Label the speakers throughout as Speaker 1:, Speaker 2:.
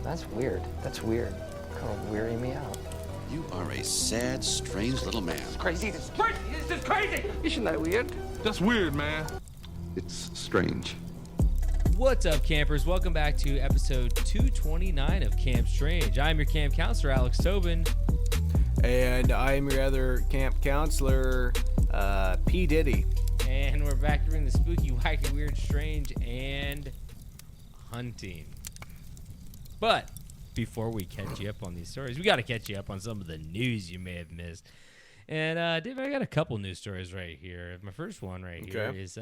Speaker 1: That's weird. That's weird. Kind of weirding me out.
Speaker 2: You are a sad, strange little man.
Speaker 1: Crazy. This is crazy. This is crazy. Isn't that weird?
Speaker 3: That's weird, man.
Speaker 4: It's strange.
Speaker 5: What's up, campers? Welcome back to episode 229 of Camp Strange. I'm your camp counselor, Alex Tobin.
Speaker 6: And I'm your other camp counselor, P. Diddy.
Speaker 5: And we're back to bring the spooky, wacky, weird, strange, and hunting. But before we catch you up on these stories, we got to catch you up on some of the news you may have missed. And, Dave, I got a couple news stories right here. My first one here is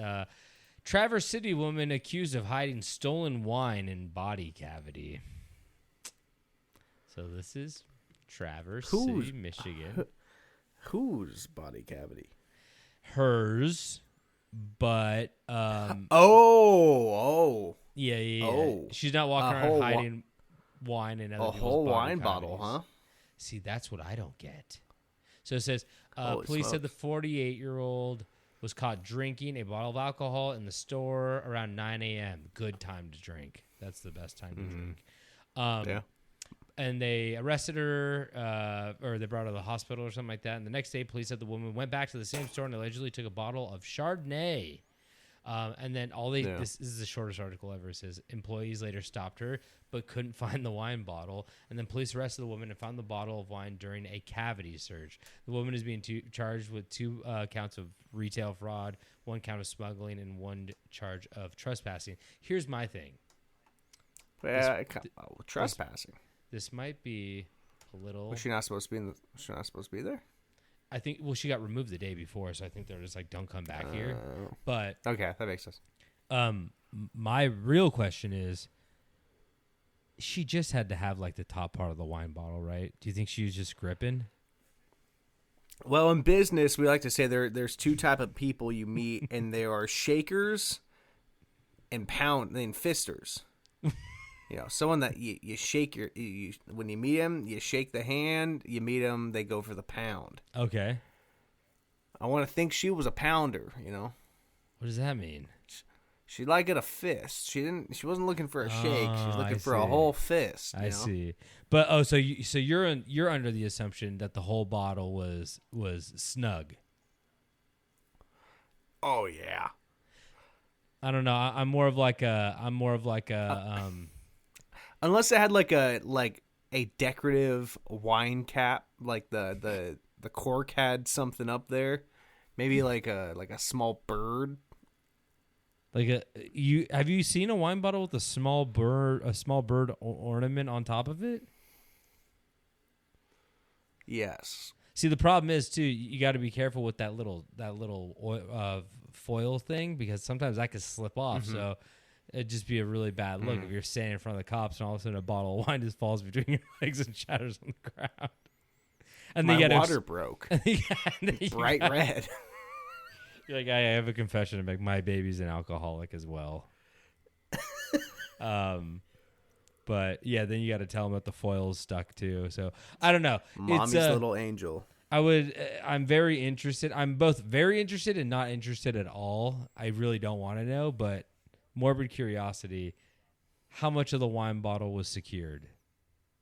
Speaker 5: Traverse City woman accused of hiding stolen wine in body cavity. So this is Traverse City, Michigan.
Speaker 6: Whose body cavity?
Speaker 5: Hers, but
Speaker 6: Yeah.
Speaker 5: Oh. She's not walking around
Speaker 6: whole
Speaker 5: hiding wine in other
Speaker 6: A
Speaker 5: people's
Speaker 6: whole
Speaker 5: body
Speaker 6: wine
Speaker 5: cavities.
Speaker 6: bottle, huh?
Speaker 5: See, that's what I don't get. So it says,
Speaker 6: Holy
Speaker 5: police said the
Speaker 6: smokes.
Speaker 5: 48-year-old was caught drinking a bottle of alcohol in the store around 9 a.m. Good time to drink. That's the best time to drink.
Speaker 6: Yeah.
Speaker 5: And they arrested her, or they brought her to the hospital or something like that. And the next day, police said the woman went back to the same store and allegedly took a bottle of Chardonnay. And then this is the shortest article ever. It says employees later stopped her but couldn't find the wine bottle. And then police arrested the woman and found the bottle of wine during a cavity search. The woman is being charged with 2 counts of retail fraud, 1 count of smuggling, and 1 charge of trespassing. Here's my thing.
Speaker 6: Trespassing.
Speaker 5: This might be a little.
Speaker 6: Was she not supposed to be Was she not supposed to be there?
Speaker 5: I think. Well, she got removed the day before, so I think they're just like, "Don't come back here." But
Speaker 6: Okay, that makes sense.
Speaker 5: my real question is, she just had to have like the top part of the wine bottle, right? Do you think she was just gripping?
Speaker 6: Well, in business, we like to say there's 2 type of people you meet, and there are shakers and fisters. You know, someone that you shake when you meet him, you shake the hand. You meet him, they go for the pound.
Speaker 5: Okay.
Speaker 6: I want to think she was a pounder. You know,
Speaker 5: What does that mean?
Speaker 6: she liked a fist. She wasn't looking for a shake. She's looking for a
Speaker 5: see.
Speaker 6: whole fist.
Speaker 5: I see. But so you're under the assumption that the whole bottle was snug.
Speaker 6: Oh yeah.
Speaker 5: I don't know. I'm more of like a
Speaker 6: Unless it had like a decorative wine cap, like the cork had something up there, maybe like a small bird.
Speaker 5: Have you seen a wine bottle with a small bird ornament on top of it?
Speaker 6: Yes.
Speaker 5: See, the problem is too, you got to be careful with that little foil thing, because sometimes that could slip off. So it'd just be a really bad look if you're standing in front of the cops and all of a sudden a bottle of wine just falls between your legs and shatters on the ground. And
Speaker 6: My water broke. Bright red.
Speaker 5: You're like, I have a confession to make. My baby's an alcoholic as well. But yeah, then you got to tell them that the foil's stuck too. So I don't know.
Speaker 6: Mommy's little angel.
Speaker 5: I'm very interested. I'm both very interested and not interested at all. I really don't want to know, but morbid curiosity. How much of the wine bottle was secured?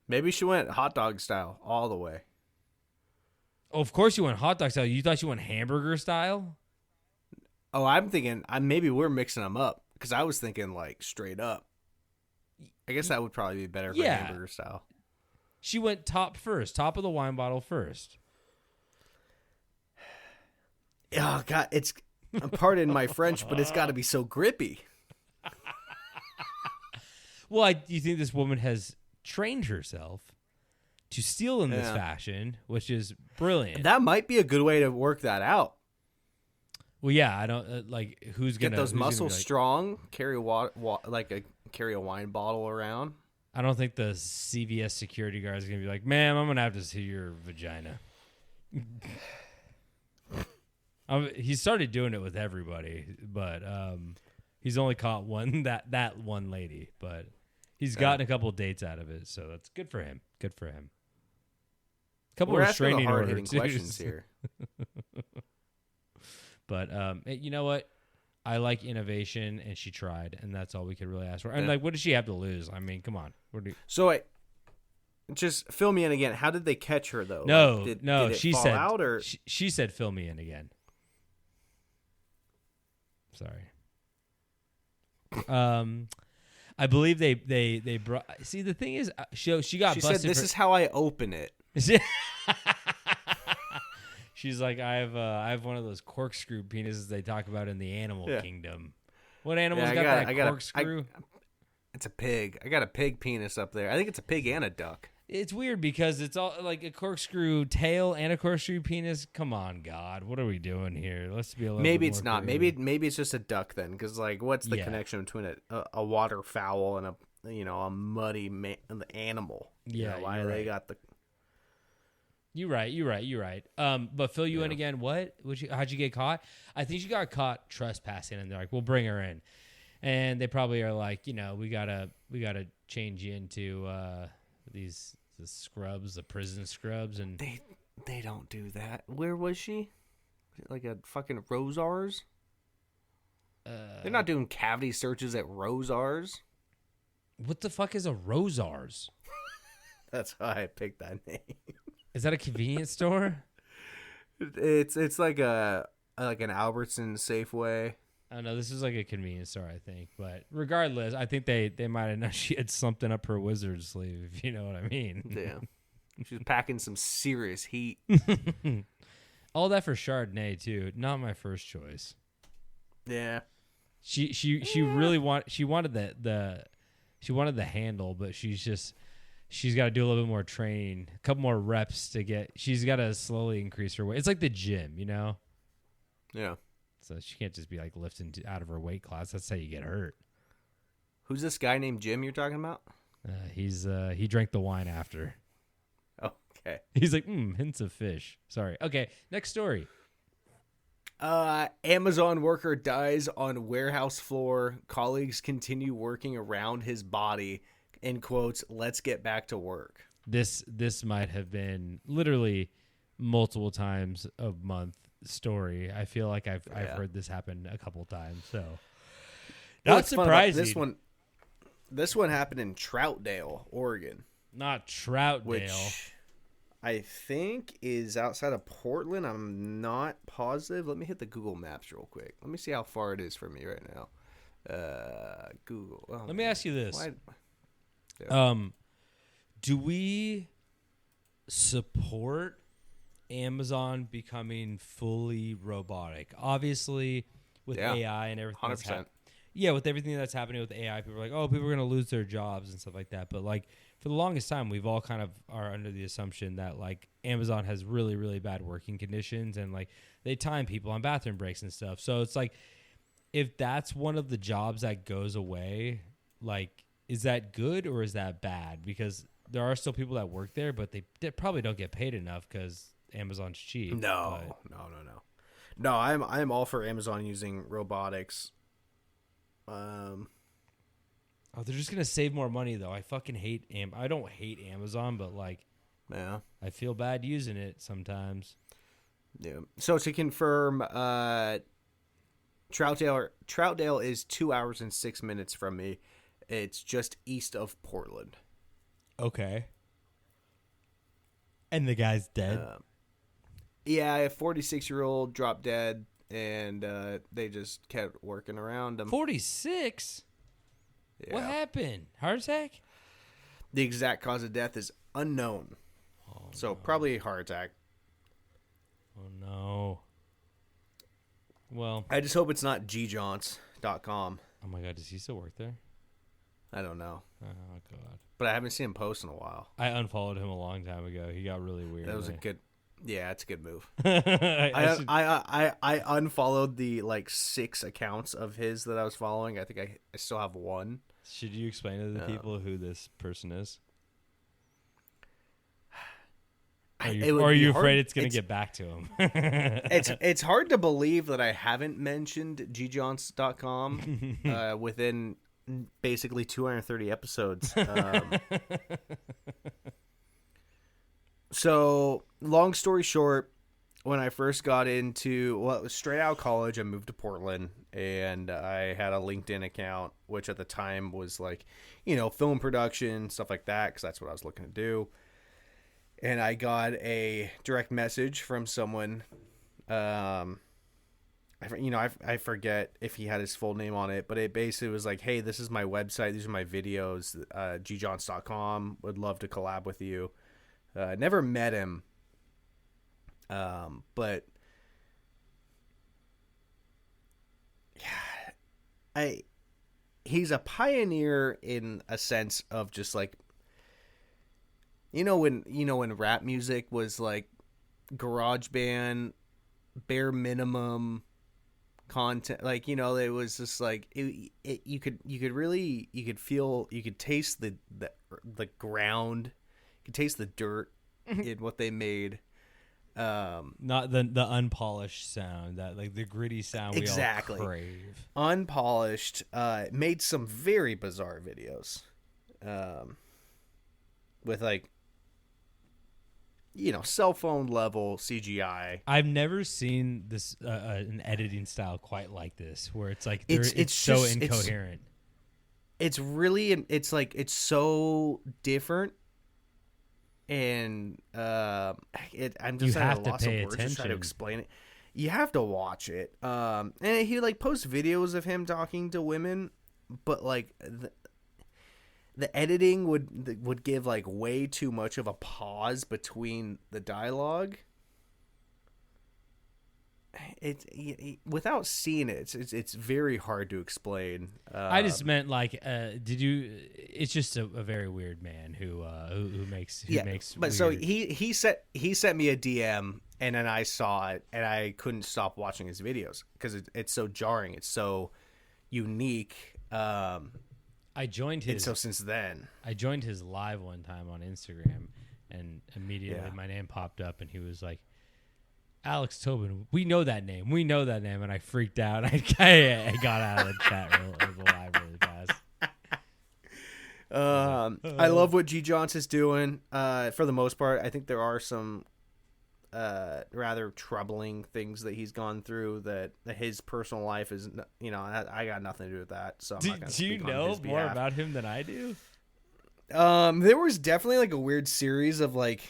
Speaker 6: Maybe she went hot dog style all the way.
Speaker 5: Oh, of course you went hot dog style. You thought you went hamburger style?
Speaker 6: Oh, I'm thinking maybe we're mixing them up, because I was thinking like straight up. I guess that would probably be better for hamburger style.
Speaker 5: She went top of the wine bottle first.
Speaker 6: Oh God, pardon my French, but it's got to be so grippy.
Speaker 5: Well, do you think this woman has trained herself to steal in this fashion, which is brilliant?
Speaker 6: That might be a good way to work that out.
Speaker 5: Well, yeah, I don't who's gonna
Speaker 6: get those muscles
Speaker 5: like,
Speaker 6: strong. Carry carry a wine bottle around.
Speaker 5: I don't think the CVS security guard is gonna be like, "Ma'am, I'm gonna have to see your vagina." He started doing it with everybody, but he's only caught that one lady. But he's gotten a couple of dates out of it, so that's good for him. Good for him. A couple
Speaker 6: We're
Speaker 5: of
Speaker 6: asking
Speaker 5: restraining
Speaker 6: hard-hitting
Speaker 5: orders
Speaker 6: questions here.
Speaker 5: But you know what? I like innovation, and she tried, and that's all we could really ask for. And
Speaker 6: Yeah.
Speaker 5: like, what does she have to lose? I mean, come on.
Speaker 6: So just fill me in again. How did they catch her though?
Speaker 5: No,
Speaker 6: Like, did it
Speaker 5: she
Speaker 6: fall
Speaker 5: said
Speaker 6: out or
Speaker 5: she said fill me in again. Sorry. I believe they brought. See, the thing is, she got
Speaker 6: she
Speaker 5: busted.
Speaker 6: said, "This is how I open it."
Speaker 5: She's like, I have one of those corkscrew penises they talk about in the animal kingdom. What animal's
Speaker 6: Yeah,
Speaker 5: got
Speaker 6: I
Speaker 5: that corkscrew?
Speaker 6: It's a pig. I got a pig penis up there. I think it's a pig and a duck.
Speaker 5: It's weird because it's all like a corkscrew tail and a corkscrew penis. Come on, God, what are we doing here? Let's be a little.
Speaker 6: Maybe
Speaker 5: bit
Speaker 6: it's
Speaker 5: more
Speaker 6: not.
Speaker 5: creative.
Speaker 6: Maybe it's just a duck then, because like, what's the
Speaker 5: Yeah.
Speaker 6: connection between a waterfowl and a muddy animal? You
Speaker 5: Yeah,
Speaker 6: know, why
Speaker 5: you're
Speaker 6: they
Speaker 5: right.
Speaker 6: got the.
Speaker 5: You're right. But fill you in again. What? How'd you get caught? I think she got caught trespassing, and they're like, "We'll bring her in," and they probably are like, we gotta change you into the scrubs, the prison scrubs, and
Speaker 6: They don't do that. Where was she? Like a fucking Rosars? They're not doing cavity searches at Rosars.
Speaker 5: what the fuck is a Rosars?
Speaker 6: That's how I picked that name.
Speaker 5: Is that a convenience store?
Speaker 6: It's like an Albertson Safeway.
Speaker 5: I know this is like a convenience store, I think. But regardless, I think they might have known she had something up her wizard sleeve, if you know what I mean.
Speaker 6: Yeah. She was packing some serious heat.
Speaker 5: All that for Chardonnay too. Not my first choice.
Speaker 6: Yeah.
Speaker 5: She really wanted the handle, but she's got to do a little bit more training, a couple more reps to get. She's got to slowly increase her weight. It's like the gym,
Speaker 6: Yeah.
Speaker 5: So she can't just be like lifting out of her weight class. That's how you get hurt.
Speaker 6: Who's this guy named Jim you're talking about?
Speaker 5: He drank the wine after.
Speaker 6: Okay.
Speaker 5: He's like, hints of fish. Sorry. Okay, next story.
Speaker 6: Amazon worker dies on warehouse floor. Colleagues continue working around his body. In quotes, let's get back to work.
Speaker 5: This might have been literally multiple times a month story. I feel like I've heard this happen a couple times. So not
Speaker 6: What's fun about
Speaker 5: surprising.
Speaker 6: This one happened in Troutdale, Oregon,
Speaker 5: Not Troutdale.
Speaker 6: which I think is outside of Portland. I'm not positive. Let me hit the Google Maps real quick. Let me see how far it is from me right now. Google. Oh,
Speaker 5: Let me ask you this.
Speaker 6: Yeah.
Speaker 5: Do we support Amazon becoming fully robotic? Obviously, with
Speaker 6: Yeah.
Speaker 5: AI and everything.
Speaker 6: 100%.
Speaker 5: With everything that's happening with AI, people are like, oh, people are going to lose their jobs and stuff like that. But like for the longest time, we've all kind of are under the assumption that like Amazon has really, really bad working conditions and like they time people on bathroom breaks and stuff. So it's like, if that's one of the jobs that goes away, like, is that good or is that bad? Because there are still people that work there, but they probably don't get paid enough because Amazon's cheap.
Speaker 6: No. No, I'm all for Amazon using robotics.
Speaker 5: Oh, they're just gonna save more money though. I fucking hate I don't hate Amazon, but like,
Speaker 6: Yeah.
Speaker 5: I feel bad using it sometimes.
Speaker 6: Yeah. So to confirm, Troutdale is 2 hours and 6 minutes from me. It's just east of Portland.
Speaker 5: Okay. And the guy's dead.
Speaker 6: Yeah, a 46-year-old dropped dead, and they just kept working around him.
Speaker 5: 46.
Speaker 6: Yeah.
Speaker 5: What happened? Heart attack?
Speaker 6: The exact cause of death is unknown. So probably a heart attack.
Speaker 5: Oh no. Well,
Speaker 6: I just hope it's not gjaunts.com.
Speaker 5: oh my god, does he still work there?
Speaker 6: I don't know.
Speaker 5: Oh god.
Speaker 6: But I haven't seen him post in a while.
Speaker 5: I unfollowed him a long time ago. He got really weird.
Speaker 6: That was a good... Yeah, it's a good move.
Speaker 5: I
Speaker 6: I unfollowed the like 6 accounts of his that I was following. I think I still have one.
Speaker 5: should you explain to the people who this person is? Or are you afraid it's going to get back to him?
Speaker 6: It's hard to believe that I haven't mentioned gjaunts.com within basically 230 episodes. So, long story short, when I first got into, well, it was straight out of college. I moved to Portland, and I had a LinkedIn account, which at the time was like, film production, stuff like that, because that's what I was looking to do. And I got a direct message from someone. I forget if he had his full name on it, but it basically was like, hey, this is my website. These are my videos. gjohns.com. Would love to collab with you. Never met him. But yeah, he's a pioneer in a sense of just like, when rap music was like garage band, bare minimum content, like, it was just like, you could taste the ground, you could taste the dirt in what they made.
Speaker 5: Not the unpolished sound, that like the gritty sound we all crave.
Speaker 6: Unpolished, made some very bizarre videos, with like, cell phone level CGI.
Speaker 5: I've never seen this an editing style quite like this, where it's like it's so incoherent.
Speaker 6: It's really, it's like, it's so different. And I'm just at a loss of words to try to explain it. You have to watch it. And he like posts videos of him talking to women, but like the editing would give like way too much of a pause between the dialogue. Without seeing it, it's very hard to explain.
Speaker 5: I just meant like, it's just a very weird man who makes.
Speaker 6: But weird. So he sent me a DM, and then I saw it, and I couldn't stop watching his videos because it's so jarring, it's so unique.
Speaker 5: I joined his.
Speaker 6: And so since then,
Speaker 5: I joined his live one time on Instagram, and immediately my name popped up, and he was like, Alex Tobin, we know that name, and I freaked out. I got out of the chat live really fast.
Speaker 6: I love what G. Johns is doing. For the most part, I think there are some rather troubling things that he's gone through. That his personal life is, I got nothing to do with that. So I'm not gonna
Speaker 5: do you know more about him than I do?
Speaker 6: There was definitely like a weird series of like,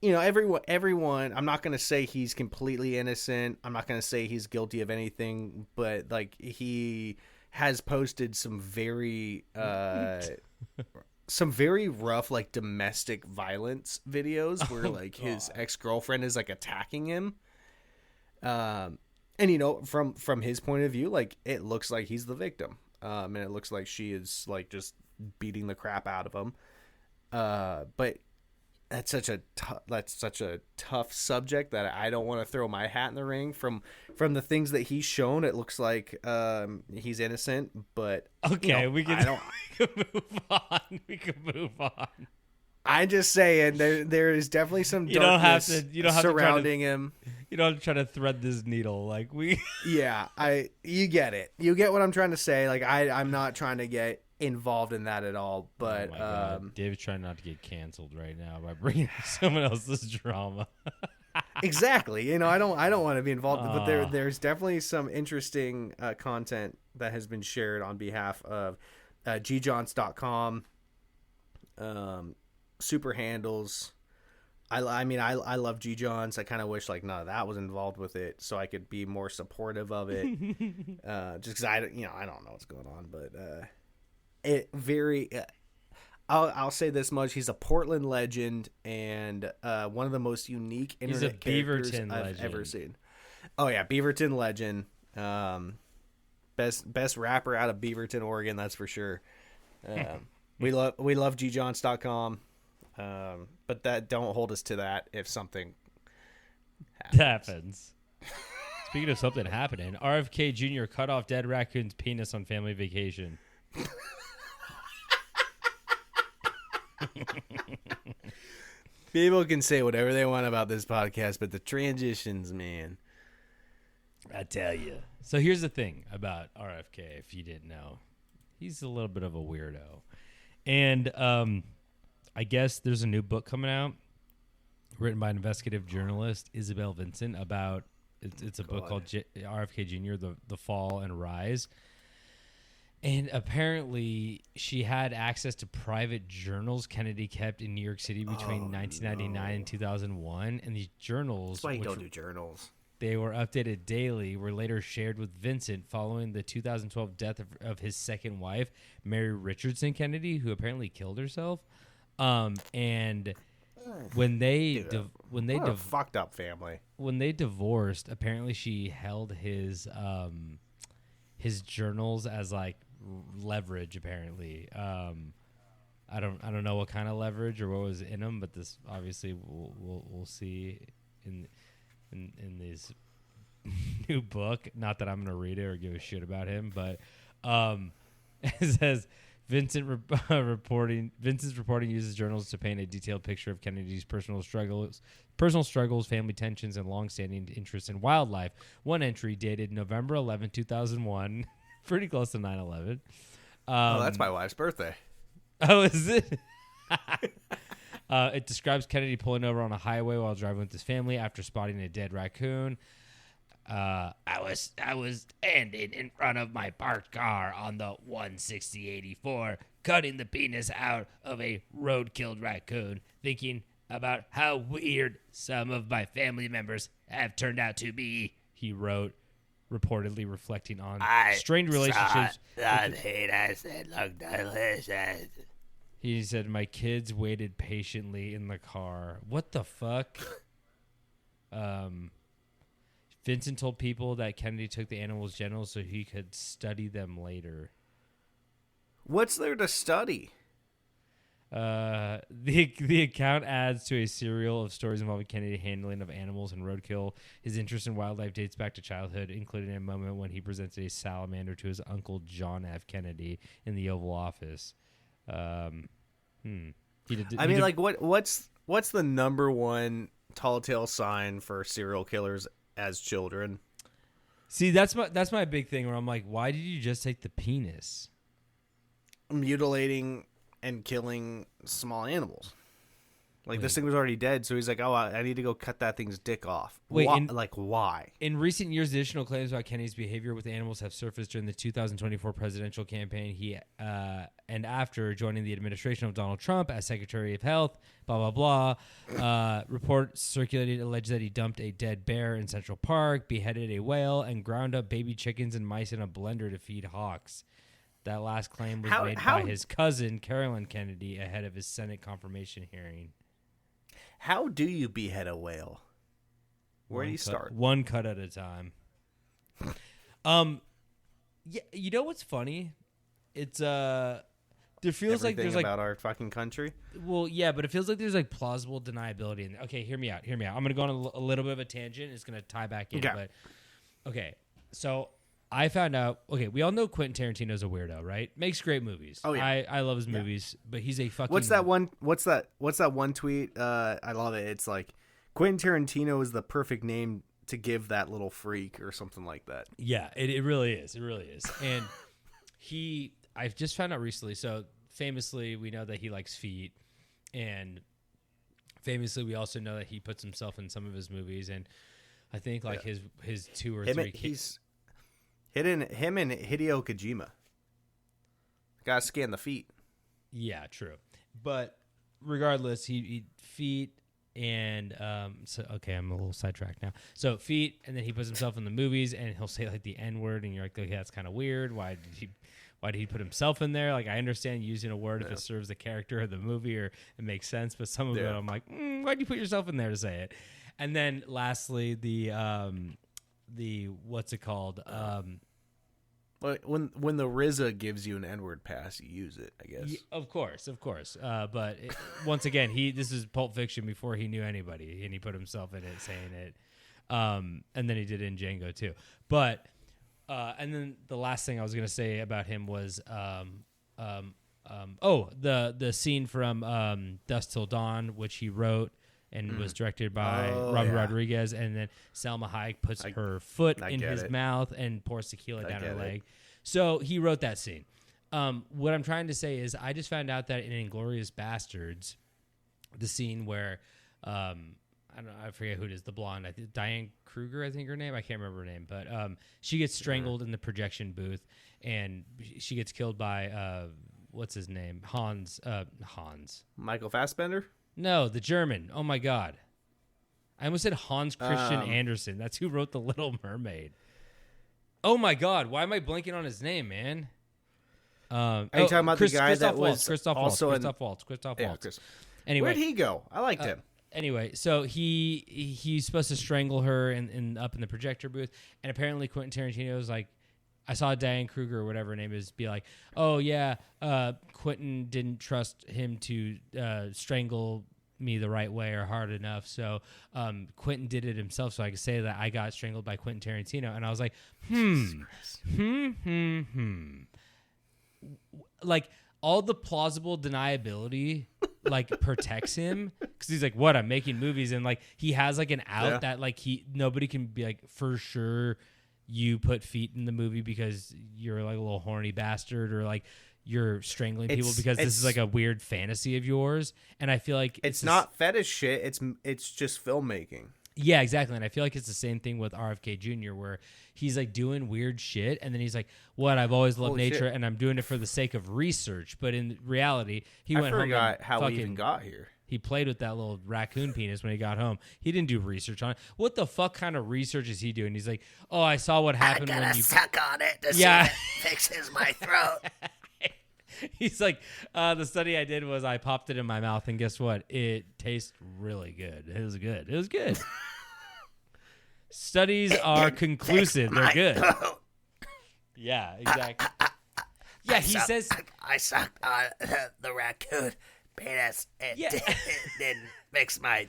Speaker 6: everyone, I'm not going to say he's completely innocent. I'm not going to say he's guilty of anything, but like he has posted some very rough, like domestic violence videos where like his ex-girlfriend is like attacking him. And from his point of view, like it looks like he's the victim. And it looks like she is like just beating the crap out of him. But that's such a tough subject that I don't want to throw my hat in the ring. From the things that he's shown, it looks like he's innocent. But
Speaker 5: okay, we can move on. We can move on.
Speaker 6: I'm just saying there is definitely some darkness surrounding him.
Speaker 5: You don't have to try to thread this needle like we.
Speaker 6: Yeah, you get it. You get what I'm trying to say. Like I'm not trying to get involved in that at all, but
Speaker 5: oh my God. David's trying not to get canceled right now by bringing someone else's drama.
Speaker 6: Exactly. I don't want to be involved, but there's definitely some interesting content that has been shared on behalf of gjohns.com, super handles. I love G. Johns. I kind of wish like none of that was involved with it, so I could be more supportive of it. Just because I don't know what's going on, but I'll say this much: he's a Portland legend and one of the most unique internet characters I've ever seen. Oh yeah, Beaverton legend. Best rapper out of Beaverton, Oregon, that's for sure. We love gjohns.com. But that don't hold us to that if something
Speaker 5: happens. Speaking of something happening, RFK Jr. cut off dead raccoon's penis on family vacation.
Speaker 6: People can say whatever they want about this podcast, but the transitions, man.
Speaker 5: I tell you. So here's the thing about RFK, if you didn't know. He's a little bit of a weirdo. And I guess there's a new book coming out. written by investigative journalist Isabel Vincent about. It's a book called RFK Jr. The Fall and Rise. And apparently, she had access to private journals Kennedy kept in New York City between 1999 and 2001. And these journals,
Speaker 6: That's why you don't do journals.
Speaker 5: They were updated daily, were later shared with Vincent following the 2012 death of his second wife, Mary Richardson Kennedy, who apparently killed herself. And when they
Speaker 6: fucked up family.
Speaker 5: When they divorced, apparently she held his journals as like leverage. Apparently, I don't know what kind of leverage or what was in them, but this obviously we'll see in this new book. Not that I'm gonna read it or give a shit about him, but it says Vincent's reporting uses journals to paint a detailed picture of Kennedy's personal struggles, family tensions, and long-standing interests in wildlife. One entry dated November 11, 2001, pretty close to 9/11.
Speaker 6: That's my wife's birthday.
Speaker 5: Oh, is it? It describes Kennedy pulling over on a highway while driving with his family after spotting a dead raccoon. I was standing in front of my parked car on the 160/84, cutting the penis out of a road-killed raccoon, thinking about how weird some of my family members have turned out to be, he wrote, reportedly reflecting on strained relationships.
Speaker 3: It looked delicious.
Speaker 5: He said, my kids waited patiently in the car. What the fuck? Vincent told people that Kennedy took the animals' genitals so he could study them later.
Speaker 6: What's there to study?
Speaker 5: The account adds to a serial of stories involving Kennedy's handling of animals and roadkill. His interest in wildlife dates back to childhood, including a moment when he presented a salamander to his uncle John F. Kennedy in the Oval Office.
Speaker 6: What's the number one tall tale sign for serial killers as children?
Speaker 5: See, that's my big thing where I'm like, why did you just take the penis?
Speaker 6: Mutilating and killing small animals. Like, this thing was already dead, so he's like, oh, I need to go cut that thing's dick off.
Speaker 5: Wait,
Speaker 6: why?
Speaker 5: In recent years, additional claims about Kennedy's behavior with animals have surfaced during the 2024 presidential campaign. He and after joining the administration of Donald Trump as Secretary of Health, blah, blah, blah. Reports circulated alleged that he dumped a dead bear in Central Park, beheaded a whale, and ground up baby chickens and mice in a blender to feed hawks. That last claim was made by his cousin, Carolyn Kennedy, ahead of his Senate confirmation hearing.
Speaker 6: How do you behead a whale? Where do you start?
Speaker 5: One cut at a time. Yeah, you know what's funny? It's there feels like there's
Speaker 6: about our fucking country.
Speaker 5: Well, yeah, but it feels like there's like plausible deniability. And okay, hear me out. I'm gonna go on a little bit of a tangent. It's gonna tie back in.
Speaker 6: Okay.
Speaker 5: But okay, so I found out. Okay, we all know Quentin Tarantino's a weirdo, right? Makes great movies.
Speaker 6: Oh yeah,
Speaker 5: I love his movies, but he's a fucking.
Speaker 6: What's that one tweet? I love it. It's like Quentin Tarantino is the perfect name to give that little freak or something like that.
Speaker 5: Yeah, it really is. It really is. And I've just found out recently. So famously, we know that he likes feet, and famously, we also know that he puts himself in some of his movies. And I think like his 2 or 3.
Speaker 6: He's him and Hideo Kojima. Gotta scan the feet.
Speaker 5: Yeah, true. But regardless, he feet and so okay, I'm a little sidetracked now. So feet, and then he puts himself in the movies, and he'll say like the N-word, and you're like, okay, that's kind of weird. Why did he put himself in there? Like, I understand using a word if it serves the character of the movie or it makes sense, but some of it I'm like, why'd you put yourself in there to say it? And then lastly, the what's it called?
Speaker 6: When the RZA gives you an N-word pass, you use it, I guess.
Speaker 5: Yeah, of course. But once again, this is Pulp Fiction before he knew anybody, and he put himself in it, saying it. And then he did it in Django too. But and then the last thing I was gonna say about him was the scene from Dusk Till Dawn, which he wrote and was directed by Robert Rodriguez, and then Salma Hayek puts her foot in his mouth and pours tequila down her leg. So he wrote that scene. What I'm trying to say is I just found out that in Inglourious Bastards, the scene where I don't know, I forget who it is, the blonde. I think Diane Kruger, I think her name. I can't remember her name, but she gets strangled in the projection booth, and she gets killed by what's his name? Hans.
Speaker 6: Michael Fassbender?
Speaker 5: No, the German. Oh my God, I almost said Hans Christian Andersen. That's who wrote The Little Mermaid. Oh my God, why am I blanking on his name, man?
Speaker 6: Are you talking about the guy that was
Speaker 5: Christoph
Speaker 6: also
Speaker 5: Waltz? Christoph
Speaker 6: Yeah,
Speaker 5: Waltz.
Speaker 6: Chris.
Speaker 5: Anyway,
Speaker 6: Where'd he go? I liked him.
Speaker 5: Anyway, so he's supposed to strangle her in up in the projector booth, and apparently Quentin Tarantino was like, I saw Diane Kruger or whatever her name is be like, oh yeah, Quentin didn't trust him to strangle me the right way or hard enough, so Quentin did it himself, so I could say that I got strangled by Quentin Tarantino, and I was like, like all the plausible deniability like protects him because he's like, what, I'm making movies, and like he has like an out that like nobody can be like for sure you put feet in the movie because you're like a little horny bastard, or like you're strangling people because this is like a weird fantasy of yours. And I feel like
Speaker 6: it's not fetish shit, it's just filmmaking.
Speaker 5: Yeah, exactly. And I feel like it's the same thing with RFK Jr., where he's like doing weird shit, and then he's like, what, I've always loved nature, and I'm doing it for the sake of research. But in reality, he went home and
Speaker 6: how we even got here.
Speaker 5: He played with that little raccoon penis when he got home. He didn't do research on it. What the fuck kind of research is he doing? He's like, oh, I saw what happened
Speaker 3: I
Speaker 5: when
Speaker 3: gotta
Speaker 5: you...
Speaker 3: suck on it to see if it fixes my throat.
Speaker 5: He's like, the study I did was I popped it in my mouth, and guess what? It tastes really good. It was good. It was good. Studies are conclusive. They're good. Yeah, exactly. Yeah, he says...
Speaker 3: I sucked on the raccoon penis. It didn't fix my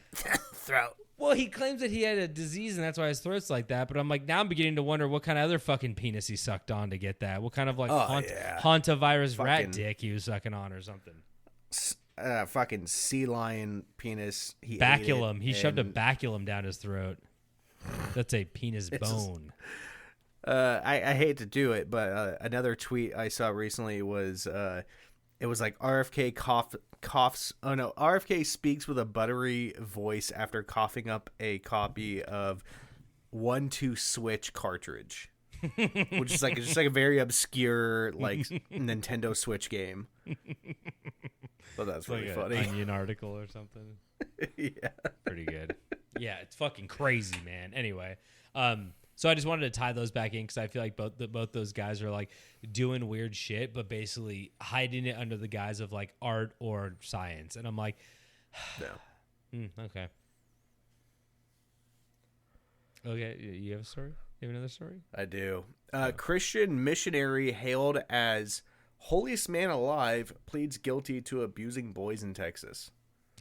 Speaker 3: throat.
Speaker 5: Well, he claims that he had a disease, and that's why his throat's like that. But I'm like, now I'm beginning to wonder what kind of other fucking penis he sucked on to get that. What kind of like hantavirus rat dick he was sucking on or something.
Speaker 6: Fucking sea lion penis.
Speaker 5: Baculum. He shoved a baculum down his throat. That's a penis bone.
Speaker 6: I hate to do it, but another tweet I saw recently was it was like RFK coughs. Oh no, RFK speaks with a buttery voice after coughing up a copy of 1-2 Switch cartridge, which is like just like a very obscure like Nintendo Switch game. But that's really
Speaker 5: like
Speaker 6: funny.
Speaker 5: An Onion article or something.
Speaker 6: Yeah,
Speaker 5: pretty good. Yeah, it's fucking crazy, man. Anyway, so I just wanted to tie those back in because I feel like both those guys are like doing weird shit, but basically hiding it under the guise of like art or science. And I'm like, okay. Okay, you have a story? You have another story?
Speaker 6: I do. Christian missionary hailed as holiest man alive pleads guilty to abusing boys in Texas.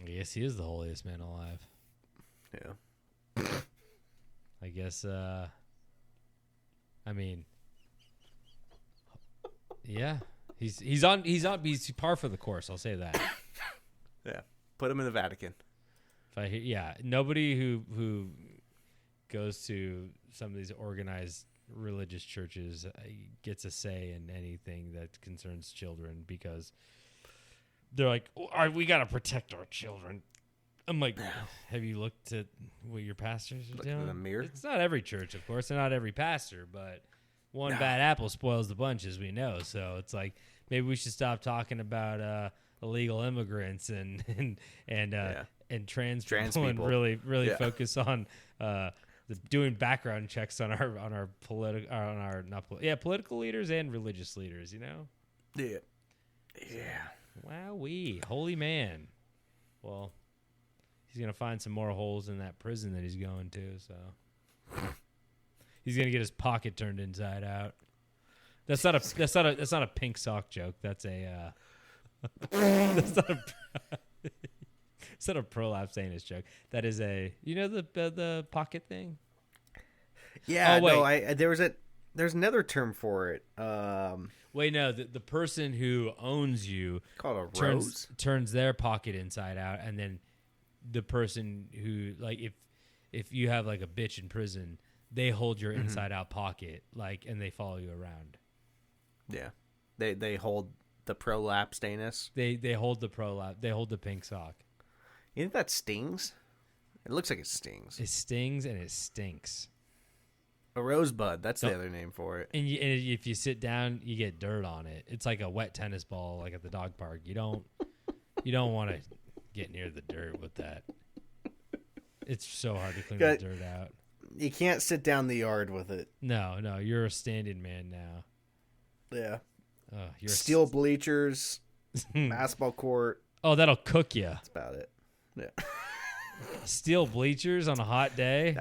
Speaker 5: Yes, he is the holiest man alive.
Speaker 6: Yeah.
Speaker 5: I guess, I mean, yeah, he's par for the course. I'll say that.
Speaker 6: Yeah. Put him in the Vatican.
Speaker 5: Nobody who goes to some of these organized religious churches gets a say in anything that concerns children because they're like, we got to protect our children. I'm like, have you looked at what your pastors are doing?
Speaker 6: In the mirror?
Speaker 5: It's not every church, of course, and not every pastor, but one bad apple spoils the bunch, as we know. So it's like maybe we should stop talking about illegal immigrants and trans people and really focus on doing background checks on our political leaders and religious leaders. You know?
Speaker 6: Yeah.
Speaker 5: Wowee, holy man. Well, he's gonna find some more holes in that prison that he's going to. So he's gonna get his pocket turned inside out. That's not a pink sock joke. That's a that's not a prolapse anus joke. That is the pocket thing.
Speaker 6: Yeah. No. There's another term for it.
Speaker 5: Wait, no. The person who owns you
Speaker 6: called a rose
Speaker 5: turns their pocket inside out, and then the person who, like, if you have like a bitch in prison, they hold your inside out pocket, like, and they follow you around.
Speaker 6: Yeah, they hold the prolapsed anus.
Speaker 5: They hold the prolapse. They hold the pink sock.
Speaker 6: You think that stings? It looks like it stings.
Speaker 5: It stings and it stinks.
Speaker 6: A rosebud. That's the other name for it.
Speaker 5: And if you sit down, you get dirt on it. It's like a wet tennis ball, like at the dog park. You don't want to get near the dirt with that. It's so hard to clean the dirt out.
Speaker 6: You can't sit down the yard with it.
Speaker 5: No, you're a standing man now.
Speaker 6: Yeah.
Speaker 5: You're
Speaker 6: Steel bleachers, basketball court.
Speaker 5: Oh, that'll cook you.
Speaker 6: That's about it. Yeah.
Speaker 5: Steel bleachers on a hot day.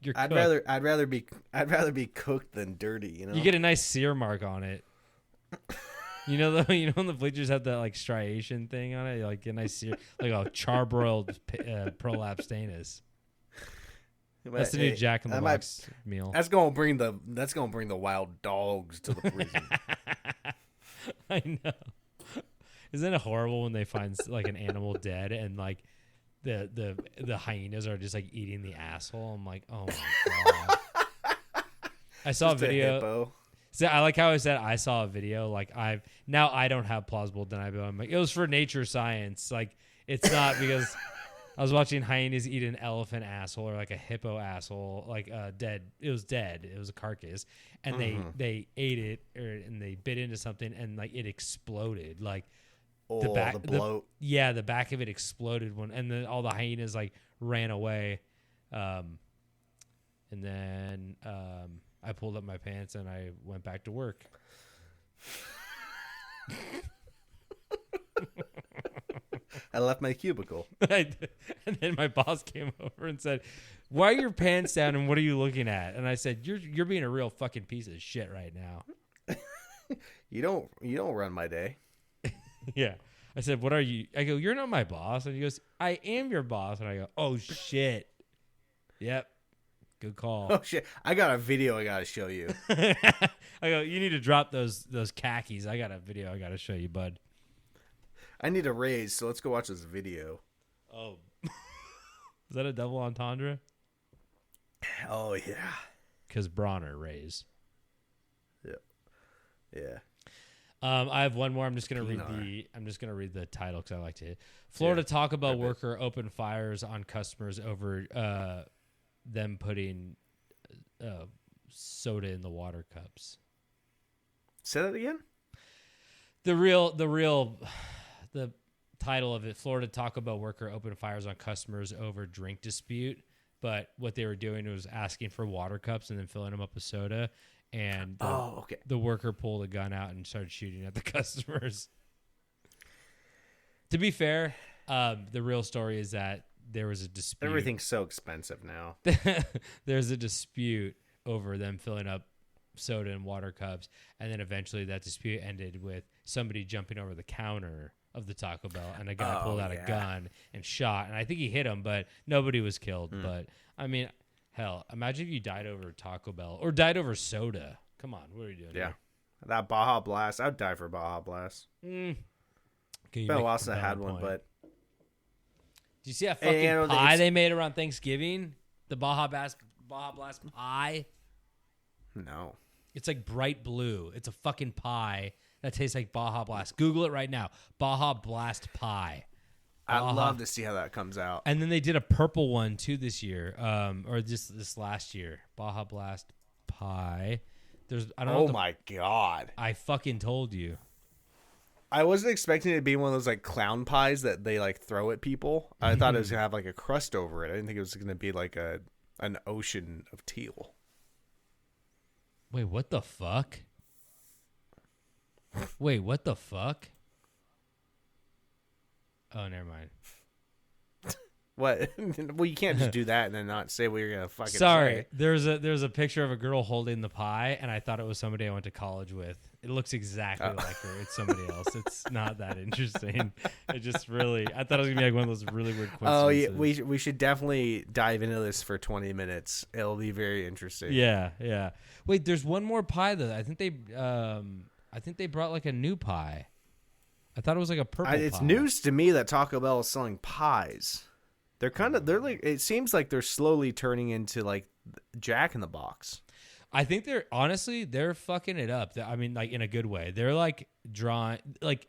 Speaker 5: You're
Speaker 6: I'd
Speaker 5: cooked.
Speaker 6: rather be cooked than dirty. You know.
Speaker 5: You get a nice sear mark on it. You know when the bleachers have that like striation thing on it, like a nice sear, like a charbroiled prolapse stainus. That's the new Jack in the Box meal.
Speaker 6: That's gonna bring the wild dogs to the prison.
Speaker 5: I know. Isn't it horrible when they find like an animal dead and like the hyenas are just like eating the asshole? I'm like, oh my god. I saw
Speaker 6: Just
Speaker 5: a video.
Speaker 6: hippo.
Speaker 5: So I like how I said I saw a video. Like I don't have plausible deniability. I'm like, it was for nature science. Like it's not because I was watching hyenas eat an elephant asshole or like a hippo asshole, like dead. It was dead. It was a carcass, and they ate it and they bit into something and like it exploded. Like
Speaker 6: the bloat.
Speaker 5: The back of it exploded and then all the hyenas like ran away, and then I pulled up my pants and I went back to work.
Speaker 6: I left my cubicle.
Speaker 5: And then my boss came over and said, "Why are your pants down and what are you looking at?" And I said, "You're being a real fucking piece of shit right now."
Speaker 6: You don't run my day.
Speaker 5: Yeah. I said, "What are you?" I go, "You're not my boss." And he goes, "I am your boss." And I go, "Oh shit." Yep. Good call.
Speaker 6: Oh shit! I got a video I gotta show you.
Speaker 5: I go, "You need to drop those khakis. I got a video I gotta show you, bud."
Speaker 6: I need a raise, so let's go watch this video.
Speaker 5: Oh. Is that a double entendre?
Speaker 6: Oh yeah.
Speaker 5: Because Bronner raise.
Speaker 6: Yeah.
Speaker 5: I have one more. I'm just gonna read the title because I like to. Florida Taco Bell worker opened fires on customers over them putting soda in the water cups.
Speaker 6: Say that again.
Speaker 5: The title of it: Florida Taco Bell worker opened fires on customers over drink dispute. But what they were doing was asking for water cups and then filling them up with soda. And the worker pulled a gun out and started shooting at the customers. To be fair, the real story is that there was a dispute.
Speaker 6: Everything's so expensive now.
Speaker 5: There's a dispute over them filling up soda and water cups. And then eventually that dispute ended with somebody jumping over the counter of the Taco Bell. And a guy pulled out a gun and shot. And I think he hit him, but nobody was killed. But, I mean... Hell, imagine if you died over Taco Bell or died over soda. Come on, what are you doing?
Speaker 6: Yeah,
Speaker 5: here?
Speaker 6: that Baja Blast. I'd die for Baja Blast.
Speaker 5: Okay,
Speaker 6: Been a while since I had one, but
Speaker 5: do you see that fucking pie they made around Thanksgiving? The Baja Blast pie.
Speaker 6: No,
Speaker 5: it's like bright blue. It's a fucking pie that tastes like Baja Blast. Google it right now. Baja Blast pie.
Speaker 6: I'd love to see how that comes out.
Speaker 5: And then they did a purple one too this year, or this last year. Baja Blast pie. I don't know.
Speaker 6: Oh my god!
Speaker 5: I fucking told you.
Speaker 6: I wasn't expecting it to be one of those like clown pies that they like throw at people. I thought it was gonna have like a crust over it. I didn't think it was gonna be like an ocean of teal.
Speaker 5: Wait, what the fuck? Wait, what the fuck? Oh, never mind.
Speaker 6: What? Well, you can't just do that and then not say what you're gonna fucking
Speaker 5: Sorry,
Speaker 6: say.
Speaker 5: there's a picture of a girl holding the pie, and I thought it was somebody I went to college with. It looks exactly like her. It's somebody else. It's not that interesting. It just really, I thought it was gonna be like one of those really weird coincidences.
Speaker 6: Oh yeah, we should definitely dive into this for 20 minutes. It'll be very interesting.
Speaker 5: Yeah. Wait, there's one more pie though. I think they brought like a new pie. I thought it was like a purple
Speaker 6: It's
Speaker 5: pie.
Speaker 6: news to me that Taco Bell is selling pies. They're like, it seems like they're slowly turning into like Jack in the Box.
Speaker 5: I think they're fucking it up. I mean, like in a good way. They're like drawing, like,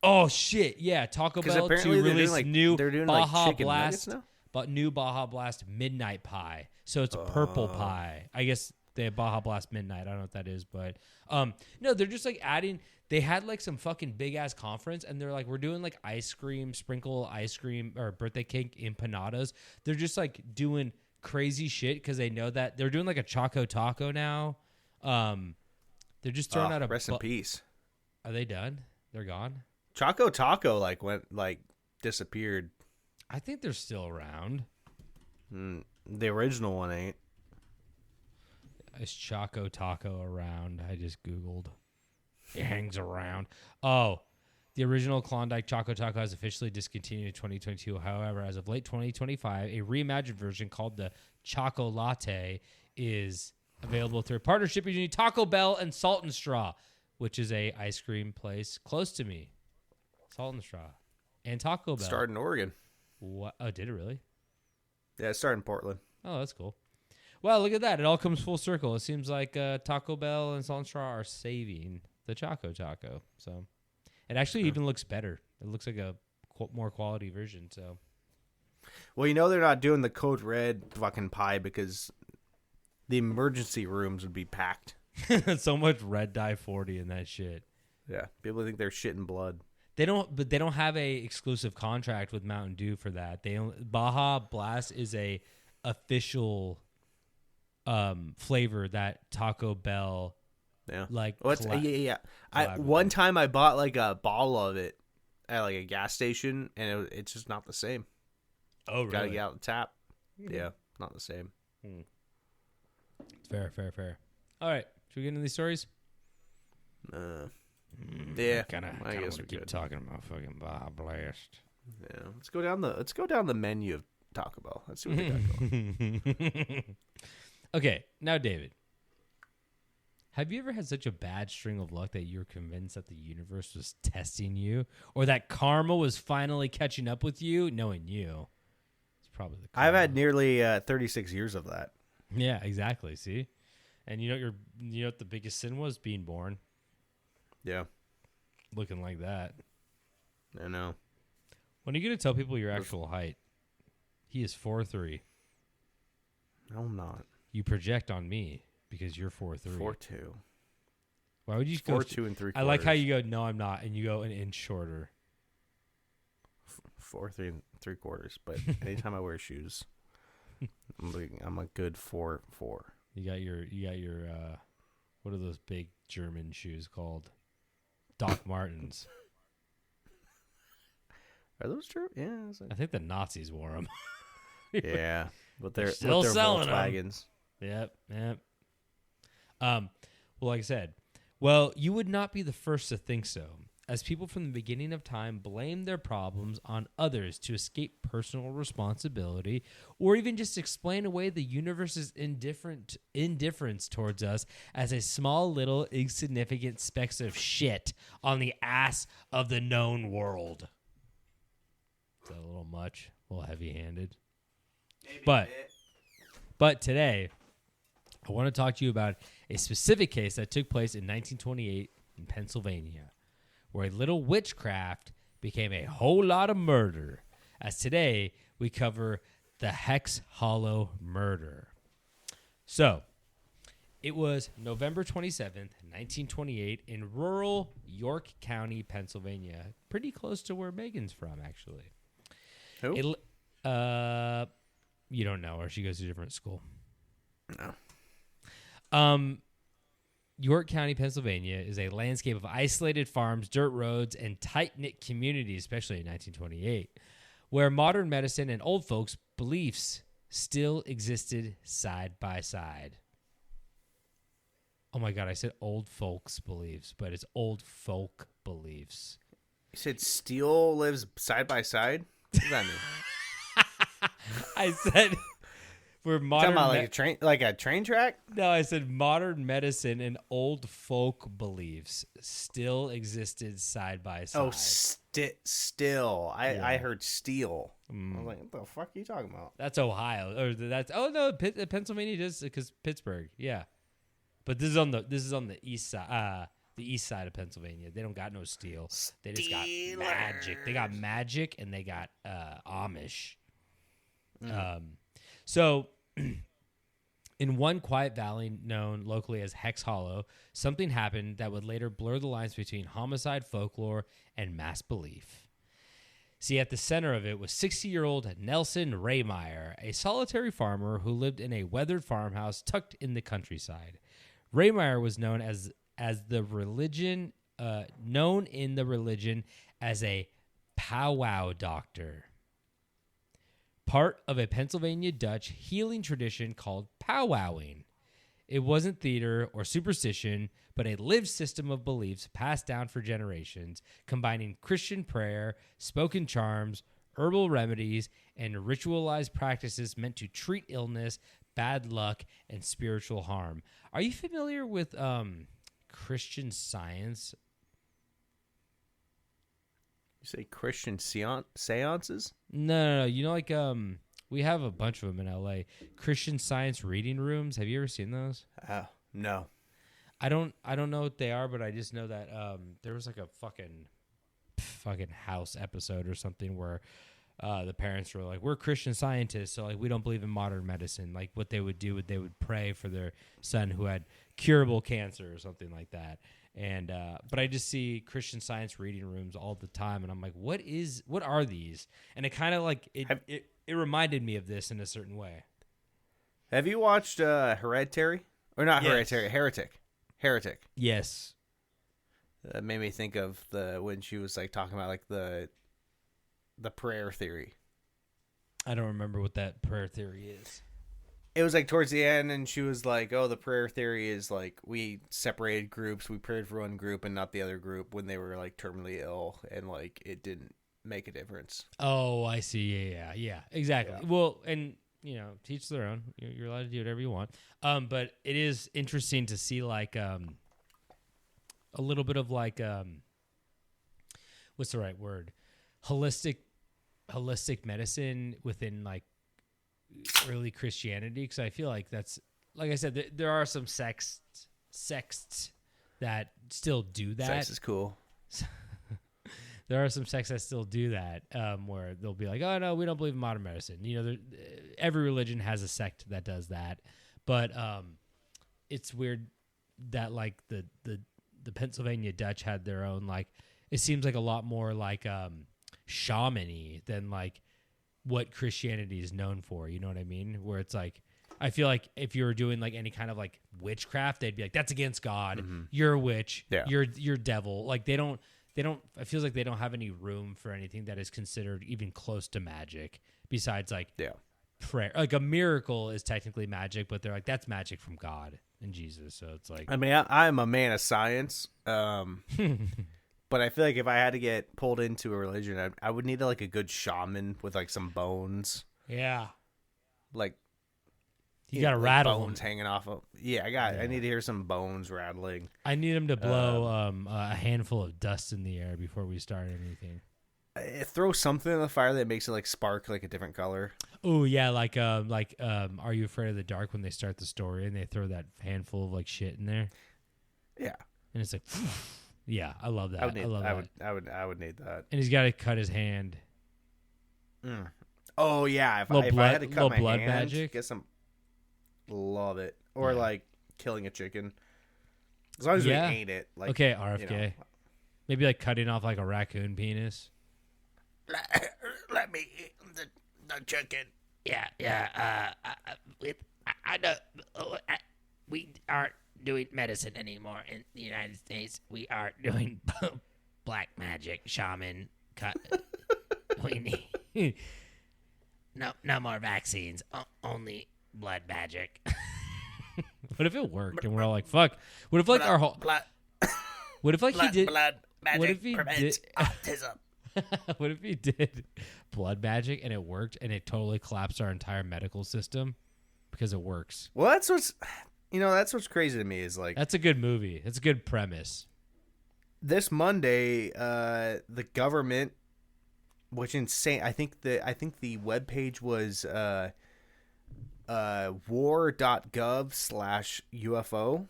Speaker 5: oh shit, yeah. Taco Bell to release new Baja Blast but new Baja Blast Midnight Pie. So it's purple pie. I guess they have Baja Blast Midnight. I don't know what that is, but no, they're just like adding. They had like some fucking big ass conference, and they're like, we're doing like ice cream, sprinkle ice cream or birthday cake empanadas. They're just like doing crazy shit because they know that they're doing like a Choco Taco now. They're just throwing out a
Speaker 6: rest in peace.
Speaker 5: Are they done? They're gone.
Speaker 6: Choco Taco disappeared.
Speaker 5: I think they're still around.
Speaker 6: The original one ain't.
Speaker 5: Is Choco Taco around? I just Googled. It hangs around. Oh, the original Klondike Choco Taco has officially discontinued in 2022. However, as of late 2025, a reimagined version called the Choco Latte is available through a partnership between Taco Bell and Salt and Straw, which is a ice cream place close to me. Salt and Straw and Taco Bell.
Speaker 6: Started in Oregon.
Speaker 5: What? Oh, did it really?
Speaker 6: Yeah, it started in Portland.
Speaker 5: Oh, that's cool. Well, look at that. It all comes full circle. It seems like Taco Bell and Salt and Straw are saving the Choco Taco. So it actually even looks better. It looks like a more quality version. So,
Speaker 6: well, they're not doing the Code Red fucking pie because the emergency rooms would be packed.
Speaker 5: So much red dye 40 in that shit.
Speaker 6: Yeah, people think they're shitting blood.
Speaker 5: They don't have a exclusive contract with Mountain Dew for that. Baja Blast is a official flavor that Taco Bell
Speaker 6: one time I bought like a bottle of it at like a gas station, and it's just not the same.
Speaker 5: Oh, really?
Speaker 6: Gotta get out the tap. Yeah, not the same.
Speaker 5: Fair. All right, should we get into these stories?
Speaker 6: Yeah,
Speaker 5: I guess we keep talking about fucking Baja Blast.
Speaker 6: Yeah, let's go down the menu of Taco Bell. Let's see what they got going.
Speaker 5: Okay, now David, have you ever had such a bad string of luck that you're convinced that the universe was testing you, or that karma was finally catching up with you, knowing you? It's probably the karma.
Speaker 6: I've had nearly 36 years of that.
Speaker 5: Yeah, exactly. See, and you know what the biggest sin was? Being born.
Speaker 6: Yeah,
Speaker 5: looking like that.
Speaker 6: I know.
Speaker 5: When are you gonna tell people your actual height? He is 4'3".
Speaker 6: No, I'm not.
Speaker 5: You project on me because you're 4'3".
Speaker 6: 4'2".
Speaker 5: Why would you
Speaker 6: 4'2" and 3/4.
Speaker 5: I like how you go, no, I'm not, and you go an inch shorter.
Speaker 6: 4'3" and 3/4. But anytime I wear shoes, I'm a good 4'4".
Speaker 5: You got your what are those big German shoes called? Doc Martens.
Speaker 6: Are those true? Yeah.
Speaker 5: I think the Nazis wore them.
Speaker 6: Yeah, but they're
Speaker 5: still selling
Speaker 6: Volkswagens.
Speaker 5: Yep. Well, like I said, well, you would not be the first to think so, as people from the beginning of time blame their problems on others to escape personal responsibility, or even just explain away the universe's indifference towards us as a small, little, insignificant specks of shit on the ass of the known world. Is that a little much? A little heavy-handed? But today, I want to talk to you about a specific case that took place in 1928 in Pennsylvania, where a little witchcraft became a whole lot of murder. As today, we cover the Hex Hallow murder. So, it was November 27th, 1928, in rural York County, Pennsylvania, pretty close to where Megan's from, actually.
Speaker 6: Who?
Speaker 5: You don't know her. She goes to a different school.
Speaker 6: No.
Speaker 5: York County, Pennsylvania is a landscape of isolated farms, dirt roads, and tight-knit communities, especially in 1928, where modern medicine and old folks' beliefs still existed side by side. Oh my God, I said old folks' beliefs, but it's old folk beliefs.
Speaker 6: You said steel lives side by side? What does that mean?
Speaker 5: I said we're modern.
Speaker 6: Talking about like a train track?
Speaker 5: No, I said modern medicine and old folk beliefs still existed side by side.
Speaker 6: Oh, still. I heard steel. I was like, what the fuck are you talking about?
Speaker 5: That's Ohio, or that's Pennsylvania does because Pittsburgh, yeah. But this is on the east side. The east side of Pennsylvania. They don't got no steel. They just got magic. They got magic and they got Amish. So, in one quiet valley known locally as Hex Hallow, something happened that would later blur the lines between homicide folklore and mass belief. See, at the center of it was 60-year-old Nelson Rehmeyer, a solitary farmer who lived in a weathered farmhouse tucked in the countryside. Rehmeyer was known as the religion, known in the religion as a powwow doctor, part of a Pennsylvania Dutch healing tradition called powwowing. It wasn't theater or superstition, but a lived system of beliefs passed down for generations, combining Christian prayer, spoken charms, herbal remedies, and ritualized practices meant to treat illness, bad luck, and spiritual harm. Are you familiar with Christian Science?
Speaker 6: You say Christian seances?
Speaker 5: No. You know, like we have a bunch of them in LA. Christian Science reading rooms. Have you ever seen those?
Speaker 6: No.
Speaker 5: I don't know what they are, but I just know that there was like a fucking House episode or something where the parents were like, "We're Christian scientists, so like we don't believe in modern medicine." Like what they would do, they would pray for their son who had curable cancer or something like that. And but I just see Christian Science reading rooms all the time, and I'm like, what are these? And it kind of like it reminded me of this in a certain way.
Speaker 6: Have you watched Hereditary? Or not
Speaker 5: Yes.
Speaker 6: Hereditary, Heretic.
Speaker 5: Yes.
Speaker 6: That made me think of when she was like talking about like the prayer theory.
Speaker 5: I don't remember what that prayer theory is.
Speaker 6: It was like towards the end, and she was like, "Oh, the prayer theory is like we separated groups. We prayed for one group and not the other group when they were like terminally ill, and like it didn't make a difference."
Speaker 5: Oh, I see. Yeah, exactly.
Speaker 6: Yeah.
Speaker 5: Well, and teach their own. You're allowed to do whatever you want. But it is interesting to see like a little bit of like what's the right word? Holistic medicine within like early Christianity, because I feel like that's, like I said, there are some sects that still do that.
Speaker 6: Sex is cool.
Speaker 5: There are some sects that still do that, where they'll be like, "Oh no, we don't believe in modern medicine." Every religion has a sect that does that, but it's weird that like the Pennsylvania Dutch had their own, like, it seems like a lot more like shaman-y than like what Christianity is known for. You know what I mean? Where it's like, I feel like if you were doing like any kind of like witchcraft, they'd be like, "That's against God.
Speaker 6: Mm-hmm.
Speaker 5: You're a witch.
Speaker 6: Yeah.
Speaker 5: You're devil." Like they don't. It feels like they don't have any room for anything that is considered even close to magic besides like prayer. Like a miracle is technically magic, but they're like, that's magic from God and Jesus. So it's like,
Speaker 6: I mean, I'm a man of science, but I feel like if I had to get pulled into a religion, I would need like a good shaman with like some bones.
Speaker 5: yeah,
Speaker 6: Like
Speaker 5: you got to
Speaker 6: like
Speaker 5: rattle
Speaker 6: bones
Speaker 5: them.
Speaker 6: hanging off of. Yeah, I need to hear some bones rattling.
Speaker 5: I need them to blow a handful of dust in the air before we start anything.
Speaker 6: Throw something in the fire that makes it like spark like a different color.
Speaker 5: Oh yeah, like Are You Afraid of the Dark, when they start the story and they throw that handful of like shit in there.
Speaker 6: Yeah,
Speaker 5: and it's like, yeah, I love that. I love that.
Speaker 6: I would need that.
Speaker 5: And he's got to cut his hand.
Speaker 6: Oh yeah, if I had to cut my
Speaker 5: blood
Speaker 6: hand,
Speaker 5: magic.
Speaker 6: get some. Love it. Or like killing a chicken. As long as we ain't it. Like,
Speaker 5: okay, RFK. Maybe like cutting off like a raccoon penis.
Speaker 3: Let me eat the chicken. Yeah. I know. We aren't doing medicine anymore in the United States. We are doing black magic, shaman. We need no more vaccines. Only blood magic.
Speaker 5: What if it worked and we're all like, fuck? What if like our whole? What if like he did?
Speaker 3: Blood magic
Speaker 5: What if he
Speaker 3: prevents
Speaker 5: did?
Speaker 3: autism.
Speaker 5: What if he did blood magic and it worked and it totally collapsed our entire medical system because it works?
Speaker 6: well, that's what's crazy to me is like
Speaker 5: That's a good movie. That's a good premise.
Speaker 6: this Monday, the government, which insane. I think the webpage was war.gov/UFO.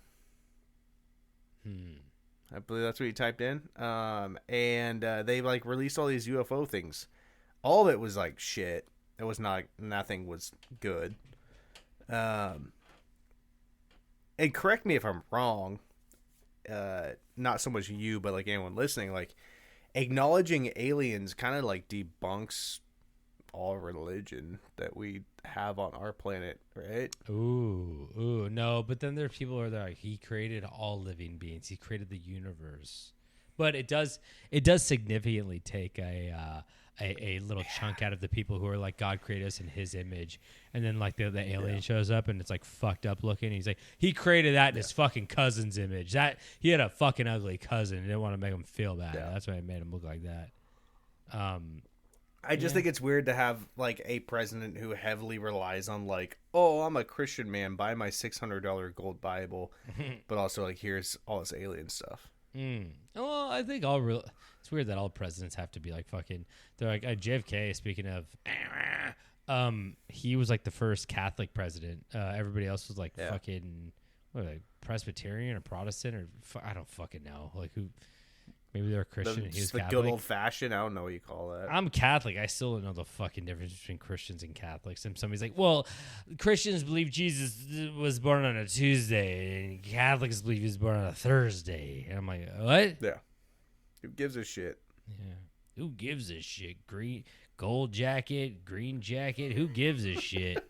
Speaker 6: I believe that's what you typed in. And they like released all these UFO things. All of it was like shit. It was not. Nothing was good. And correct me if I'm wrong. Not so much you, but like anyone listening, like acknowledging aliens kind of like debunks all religion that we have on our planet, right?
Speaker 5: Ooh, no. But then there are people who are like, he created all living beings. He created the universe. But it does significantly take a little chunk out of the people who are like, God created us in his image. And then like the alien shows up and it's like fucked up looking. He's like, he created that in his fucking cousin's image. That he had a fucking ugly cousin. He didn't want to make him feel bad.
Speaker 6: Yeah.
Speaker 5: That's why I made him look like that.
Speaker 6: I just think it's weird to have like a president who heavily relies on like, oh, I'm a Christian man, buy my $600 gold Bible, but also like here's all this alien stuff.
Speaker 5: Well, I think it's weird that all presidents have to be like fucking. They're like JFK. Speaking of, he was like the first Catholic president. Everybody else was like fucking like Presbyterian or Protestant or I don't fucking know. Like who? Maybe they're Christian. And he was
Speaker 6: the
Speaker 5: Catholic.
Speaker 6: good old fashioned. I don't know what you call that.
Speaker 5: I'm Catholic. I still don't know the fucking difference between Christians and Catholics. And somebody's like, well, Christians believe Jesus was born on a Tuesday, and Catholics believe he was born on a Thursday. And I'm like, what?
Speaker 6: Yeah. Who gives a shit?
Speaker 5: Yeah. Who gives a shit? Green, gold jacket, green jacket. Who gives a shit?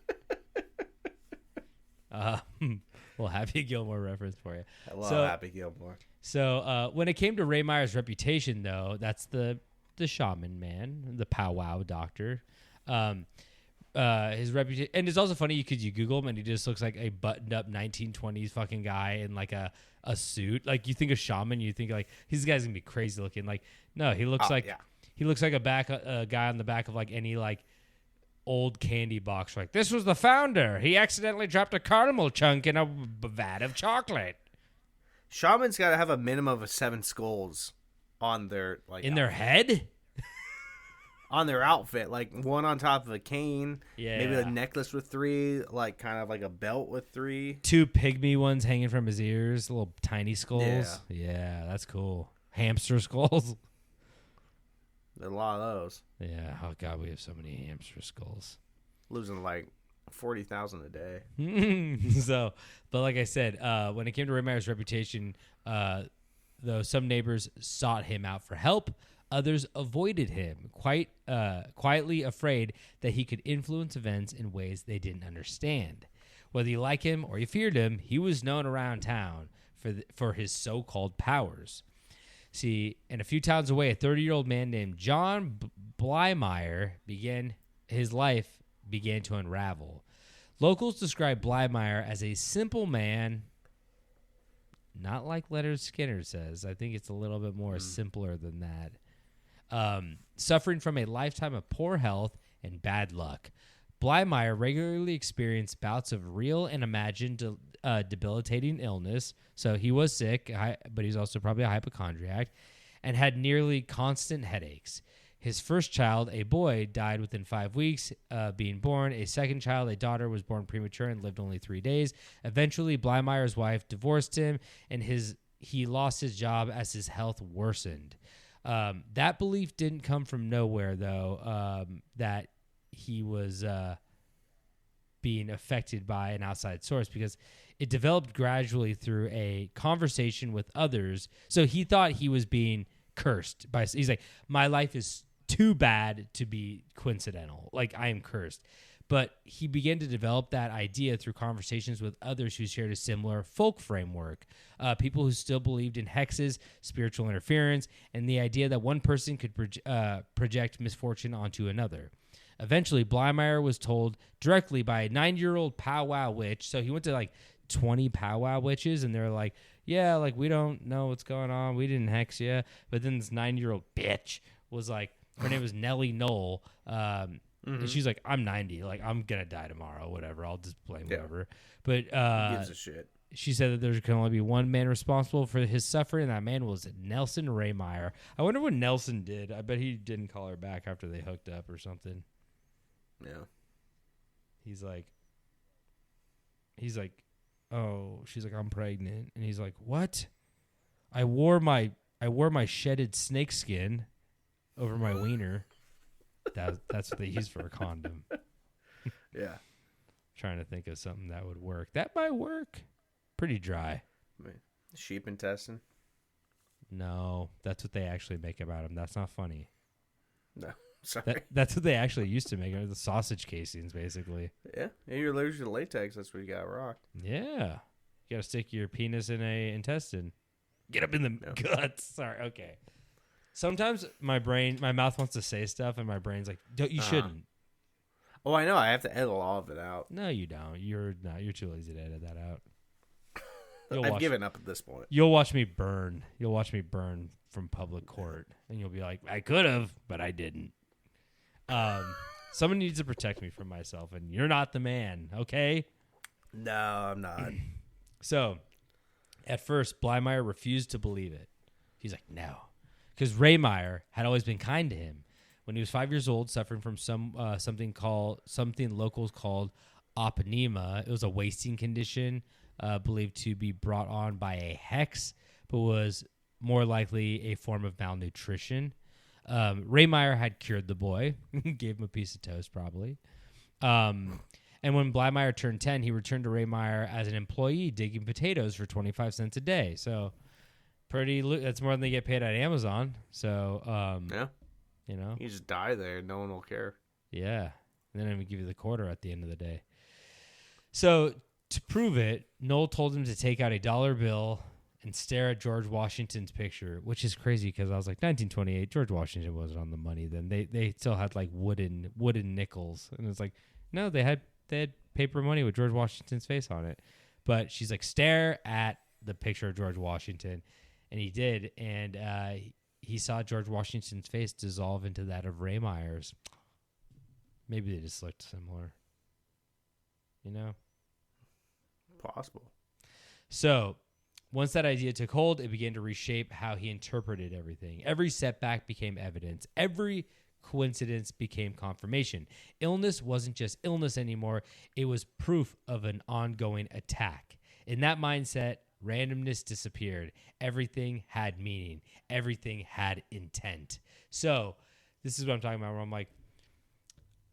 Speaker 5: Well, Happy Gilmore reference for you.
Speaker 6: I love Happy Gilmore.
Speaker 5: So when it came to Rehmeyer's reputation, though, that's the shaman man, the powwow doctor. His reputation, and it's also funny because you Google him and he just looks like a buttoned-up 1920s fucking guy in like a suit. Like you think of shaman, you think like this guy's gonna be crazy looking. Like no, he looks he looks like a guy on the back of like any like old candy box. Like this was the founder. He accidentally dropped a caramel chunk in a vat of chocolate.
Speaker 6: Shaman's got to have a minimum of 7 skulls on their like
Speaker 5: in their head.
Speaker 6: On their outfit, like one on top of a cane,
Speaker 5: yeah,
Speaker 6: maybe a necklace with 3, like kind of like a belt with 3.
Speaker 5: 2 pygmy ones hanging from his ears, little tiny skulls. Yeah, that's cool. Hamster skulls.
Speaker 6: There's a lot of those.
Speaker 5: Yeah. Oh god, we have so many hamster skulls.
Speaker 6: Losing like 40,000 a day.
Speaker 5: So, but like I said, when it came to Rehmeyer's reputation, though some neighbors sought him out for help, others avoided him, quietly afraid that he could influence events in ways they didn't understand. Whether you like him or you feared him, he was known around town for his so-called powers. See, and a few towns away, a 30-year-old man named John Blymeyer his life began to unravel. Locals describe Blymeyer as a simple man, not like Leonard Skinner says. I think it's a little bit more simpler than that. Suffering from a lifetime of poor health and bad luck. Blymeyer regularly experienced bouts of real and imagined debilitating illness. So he was sick, but he's also probably a hypochondriac, and had nearly constant headaches. His first child, a boy, died within 5 weeks being born. A second child, a daughter, was born premature and lived only 3 days. Eventually, Blymeyer's wife divorced him, and he lost his job as his health worsened. That belief didn't come from nowhere, though, that he was being affected by an outside source, because it developed gradually through a conversation with others. So he thought he was being cursed. He's like, my life is too bad to be coincidental. Like, I am cursed. But he began to develop that idea through conversations with others who shared a similar folk framework, people who still believed in hexes, spiritual interference, and the idea that one person could project misfortune onto another. Eventually, Blymeyer was told directly by a 9-year-old powwow witch. So he went to like 20 powwow witches, and they're like, yeah, like, we don't know what's going on. We didn't hex you. But then this 9-year-old bitch was like, her name was Nellie Knoll. And she's like, I'm 90. Like, I'm going to die tomorrow. Whatever. I'll just blame whatever. But
Speaker 6: Who gives a shit?
Speaker 5: She said that there can only be one man responsible for his suffering, and that man was Nelson Rehmeyer. I wonder what Nelson did. I bet he didn't call her back after they hooked up or something.
Speaker 6: Yeah. He's
Speaker 5: like, oh, she's like, I'm pregnant. And he's like, what? I wore my shedded snakeskin over my wiener. that's what they use for a condom.
Speaker 6: Yeah.
Speaker 5: Trying to think of something that would work. That might work. Pretty dry.
Speaker 6: Sheep intestine?
Speaker 5: No, that's what they actually make about them. That's not funny.
Speaker 6: No, sorry.
Speaker 5: That's what they actually used to make. The sausage casings, basically.
Speaker 6: Yeah, you're allergic to latex. That's what you got rocked.
Speaker 5: Yeah. You got to stick your penis in a intestine. Get up in the guts. Sorry. Okay. Sometimes my mouth wants to say stuff, and my brain's like, you shouldn't.
Speaker 6: Oh, I know. I have to edit all of it out.
Speaker 5: No, you don't. You're too lazy to edit that out.
Speaker 6: I've given up at this point.
Speaker 5: You'll watch me burn. You'll watch me burn from public court, and you'll be like, I could have, but I didn't. Someone needs to protect me from myself, and you're not the man, okay?
Speaker 6: No, I'm not.
Speaker 5: So, at first, Blymeyer refused to believe it. He's like, no. Because Rehmeyer had always been kind to him. When he was 5 years old, suffering from something locals called aponema. It was a wasting condition believed to be brought on by a hex, but was more likely a form of malnutrition. Rehmeyer had cured the boy, gave him a piece of toast probably. And when Blymeyer turned 10, he returned to Rehmeyer as an employee digging potatoes for 25 cents a day. So that's more than they get paid at Amazon. So,
Speaker 6: yeah.
Speaker 5: You know,
Speaker 6: you just die there. No one will care.
Speaker 5: Yeah. And then I'm going to give you the quarter at the end of the day. So to prove it, Noel told him to take out a dollar bill and stare at George Washington's picture, which is crazy because I was like, 1928, George Washington wasn't on the money then. They still had like wooden nickels. And it's like, no, they had paper money with George Washington's face on it. But she's like, stare at the picture of George Washington. And he did. And he saw George Washington's face dissolve into that of Rehmeyer's. Maybe they just looked similar. You know?
Speaker 6: Possible.
Speaker 5: So, once that idea took hold, it began to reshape how he interpreted everything. Every setback became evidence. Every coincidence became confirmation. Illness wasn't just illness anymore. It was proof of an ongoing attack. In that mindset, randomness disappeared. Everything had meaning. Everything had intent. So, this is what I'm talking about, where I'm like,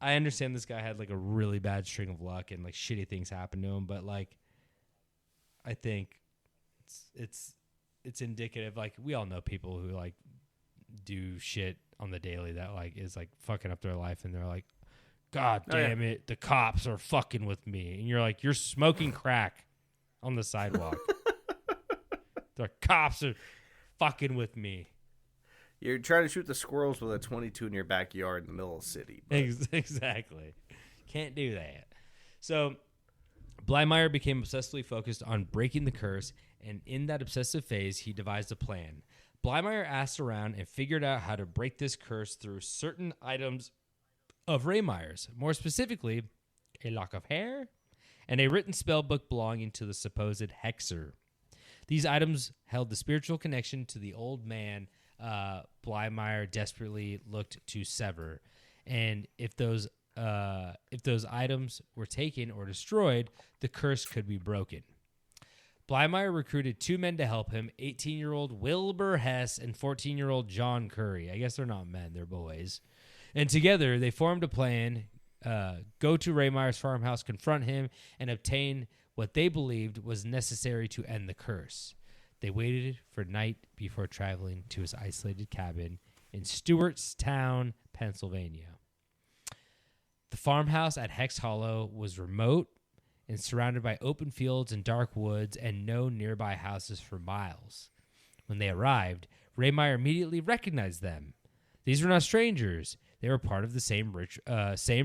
Speaker 5: I understand this guy had like a really bad string of luck and like shitty things happened to him, but like, I think it's indicative. Like, we all know people who like do shit on the daily that like is like fucking up their life, and they're like, God damn it, the cops are fucking with me. And you're like, you're smoking crack on the sidewalk. The cops are fucking with me.
Speaker 6: You're trying to shoot the squirrels with a 22 in your backyard in the middle of the city.
Speaker 5: Exactly. Can't do that. So Blymeyer became obsessively focused on breaking the curse, and in that obsessive phase, he devised a plan. Blymeyer asked around and figured out how to break this curse through certain items of Rehmeyer's, more specifically, a lock of hair and a written spell book belonging to the supposed hexer. These items held the spiritual connection to the old man Blymeyer desperately looked to sever. And if those items were taken or destroyed, the curse could be broken. Blymeyer recruited two men to help him, 18-year-old Wilbur Hess and 14-year-old John Curry. I guess they're not men, they're boys. And together, they formed a plan, go to Rehmeyer's farmhouse, confront him, and obtain what they believed was necessary to end the curse. They waited for night before traveling to his isolated cabin in Stewartstown, Pennsylvania. The farmhouse at Hex Hallow was remote and surrounded by open fields and dark woods and no nearby houses for miles. When they arrived, Rehmeyer immediately recognized them. These were not strangers. They were part of the same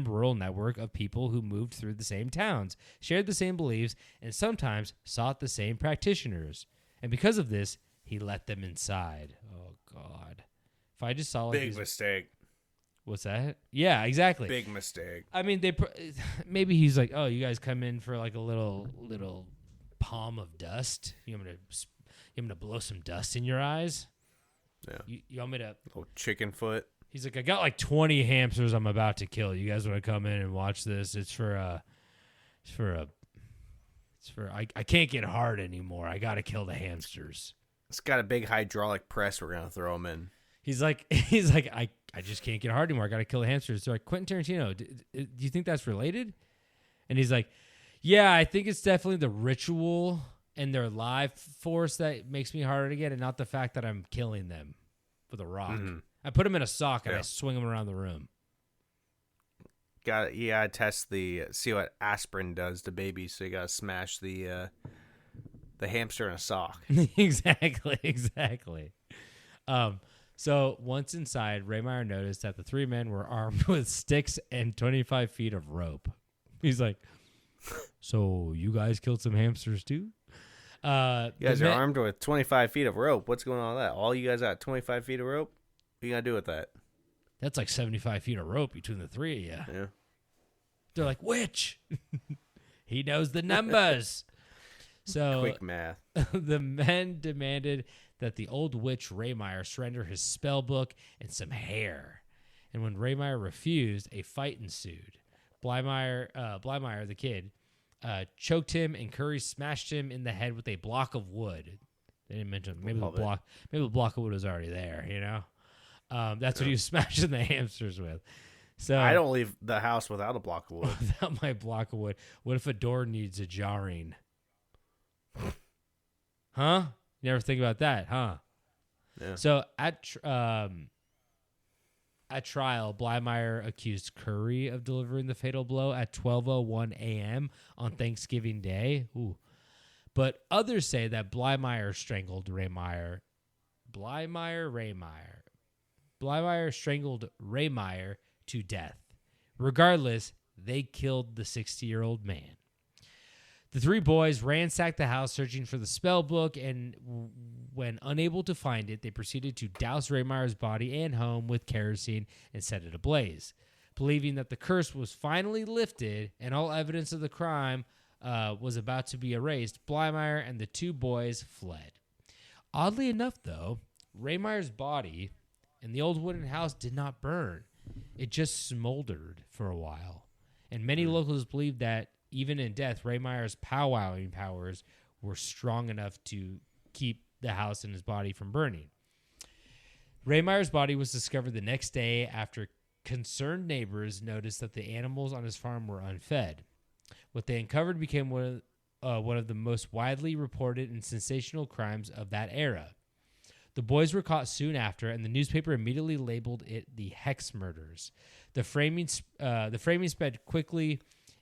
Speaker 5: rural network of people who moved through the same towns, shared the same beliefs, and sometimes sought the same practitioners. And because of this, he let them inside. Oh, God. If I just saw like
Speaker 6: Big mistake.
Speaker 5: What's that? Yeah, exactly.
Speaker 6: Big mistake.
Speaker 5: I mean, maybe he's like, oh, you guys come in for like a little palm of dust. You want me to blow some dust in your eyes?
Speaker 6: Yeah.
Speaker 5: You want me to?
Speaker 6: Little chicken foot.
Speaker 5: He's like, I got like 20 hamsters I'm about to kill. You guys want to come in and watch this? I can't get hard anymore. I got to kill the hamsters.
Speaker 6: It's got a big hydraulic press we're going to throw them in.
Speaker 5: He's like, I I just can't get hard anymore. I got to kill the hamsters. They're like, Quentin Tarantino, do you think that's related? And he's like, yeah, I think it's definitely the ritual and their life force that makes me harder to get, and not the fact that I'm killing them with a rock. I put them in a sock and I swing them around the room.
Speaker 6: You gotta test see what aspirin does to babies. So you gotta smash the hamster in a sock.
Speaker 5: Exactly. So once inside, Rehmeyer noticed that the three men were armed with sticks and 25 feet of rope. He's like, so you guys killed some hamsters too?
Speaker 6: You guys are armed with 25 feet of rope. What's going on with that? All you guys got 25 feet of rope? What are you going to do with that?
Speaker 5: That's like 75 feet of rope between the three of you.
Speaker 6: Yeah.
Speaker 5: They're like, which? He knows the numbers. So
Speaker 6: quick math.
Speaker 5: The men demanded that the old witch Rehmeyer surrender his spell book and some hair. And when Rehmeyer refused, a fight ensued. Blymeyer, the kid, choked him, and Curry smashed him in the head with a block of wood. They didn't mention maybe the block of wood was already there. You know, that's what he was smashing the hamsters with. So
Speaker 6: I don't leave the house without a block of wood.
Speaker 5: Without my block of wood. What if a door needs a jarring? Huh? You never think about that, huh?
Speaker 6: Yeah.
Speaker 5: So at trial, Blymeyer accused Curry of delivering the fatal blow at 12:01 a.m. on Thanksgiving Day. Ooh. But others say that Blymeyer strangled Rehmeyer. Blymeyer strangled Rehmeyer to death. Regardless, they killed the 60-year-old man. The three boys ransacked the house searching for the spell book, and when unable to find it, they proceeded to douse Rehmeyer's body and home with kerosene and set it ablaze. Believing that the curse was finally lifted and all evidence of the crime was about to be erased, Blymeyer and the two boys fled. Oddly enough, though, Rehmeyer's body in the old wooden house did not burn. It just smoldered for a while. And many locals believe that even in death, Rehmeyer's powwowing powers were strong enough to keep the house and his body from burning. Rehmeyer's body was discovered the next day after concerned neighbors noticed that the animals on his farm were unfed. What they uncovered became one of the most widely reported and sensational crimes of that era. The boys were caught soon after, and the newspaper immediately labeled it the Hex Murders. The framing spread quickly.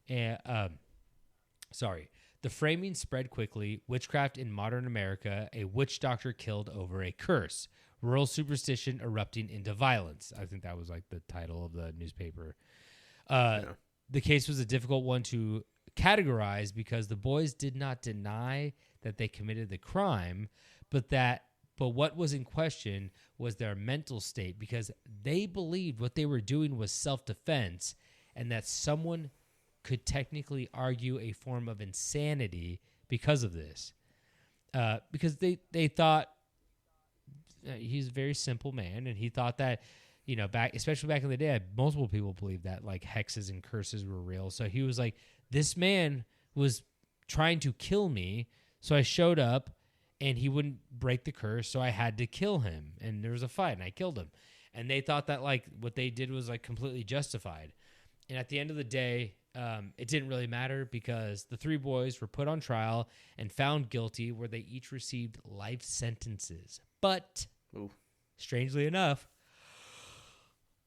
Speaker 5: The framing spread quickly. Witchcraft in modern America, a witch doctor killed over a curse. Rural superstition erupting into violence. I think that was like the title of the newspaper. The case was a difficult one to categorize because the boys did not deny that they committed the crime, but what was in question was their mental state, because they believed what they were doing was self-defense and that someone could technically argue a form of insanity because of this. Because they thought he's a very simple man, and he thought that, especially back in the day, multiple people believed that like hexes and curses were real. So he was like, this man was trying to kill me, so I showed up, and he wouldn't break the curse, so I had to kill him. And there was a fight, and I killed him. And they thought that like what they did was like completely justified. And at the end of the day, it didn't really matter because the three boys were put on trial and found guilty, where they each received life sentences. But strangely enough,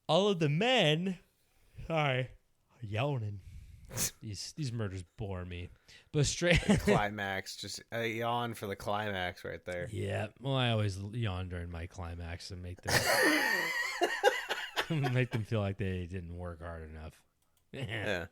Speaker 5: all of the men, yawning. These murders bore me. But
Speaker 6: Climax, just a yawn for the climax right there.
Speaker 5: Yeah, well, I always yawn during my climax and make them make them feel like they didn't work hard enough.
Speaker 6: Yeah.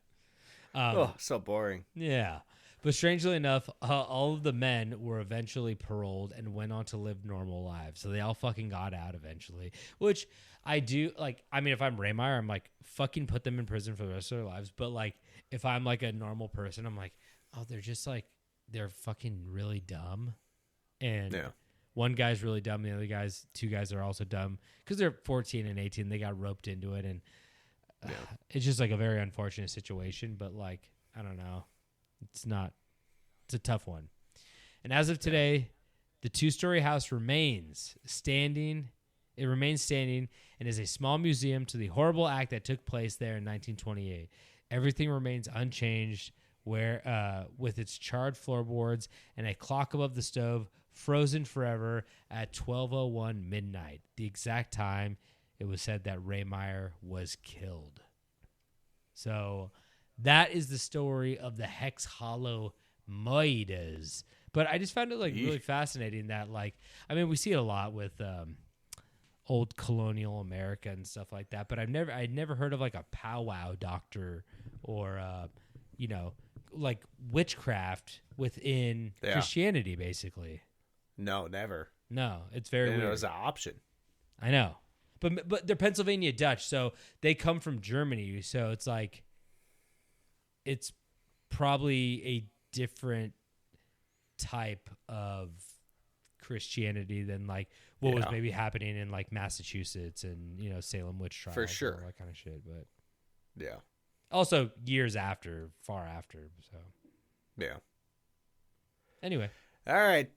Speaker 6: So boring.
Speaker 5: Yeah. But strangely enough, all of the men were eventually paroled and went on to live normal lives. So they all fucking got out eventually, which I do like. I mean, if I'm Rehmeyer, I'm like, fucking put them in prison for the rest of their lives. But like, if I'm like a normal person, I'm like, oh, they're just like, they're fucking really dumb. And one guy's really dumb. The other two guys are also dumb because they're 14 and 18. They got roped into it. And it's just like a very unfortunate situation. But like, I don't know. It's a tough one. And as of today, the 2-story house remains standing It remains standing and is a small museum to the horrible act that took place there in 1928. Everything remains unchanged, with its charred floorboards and a clock above the stove frozen forever at 12:01 midnight, the exact time it was said that Rehmeyer was killed. So that is the story of the Hex Hallow PA. But I just found it really fascinating that we see it a lot with old colonial America and stuff like that. But I'd never heard of a powwow doctor or witchcraft within Christianity, basically.
Speaker 6: No, never.
Speaker 5: No, it's very weird.
Speaker 6: It was an option.
Speaker 5: I know. But they're Pennsylvania Dutch, so they come from Germany. So it's probably a different type of Christianity than what was maybe happening in Massachusetts and Salem witch trials,
Speaker 6: for sure,
Speaker 5: all that kind of shit. But
Speaker 6: yeah,
Speaker 5: also years after, far after. So
Speaker 6: yeah.
Speaker 5: Anyway,
Speaker 6: all right,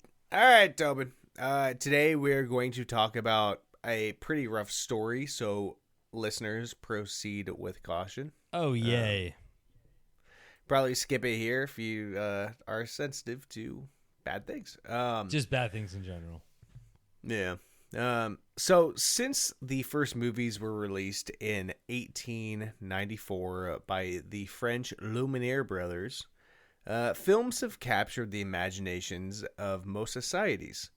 Speaker 6: Tobin. Today we're going to talk about a pretty rough story, so listeners, proceed with caution.
Speaker 5: Oh, yay.
Speaker 6: Probably skip it here if you are sensitive to bad things.
Speaker 5: Just bad things in general.
Speaker 6: Yeah. So since the first movies were released in 1894 by the French Lumiere brothers, films have captured the imaginations of most societies.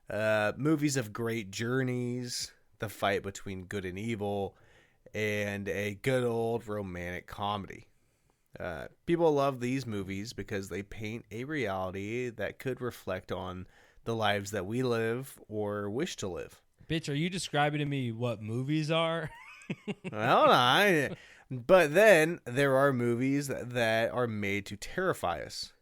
Speaker 6: Movies of great journeys, the fight between good and evil, and a good old romantic comedy. People love these movies because they paint a reality that could reflect on the lives that we live or wish to live.
Speaker 5: Bitch, are you describing to me what movies are?
Speaker 6: Well, but then there are movies that are made to terrify us.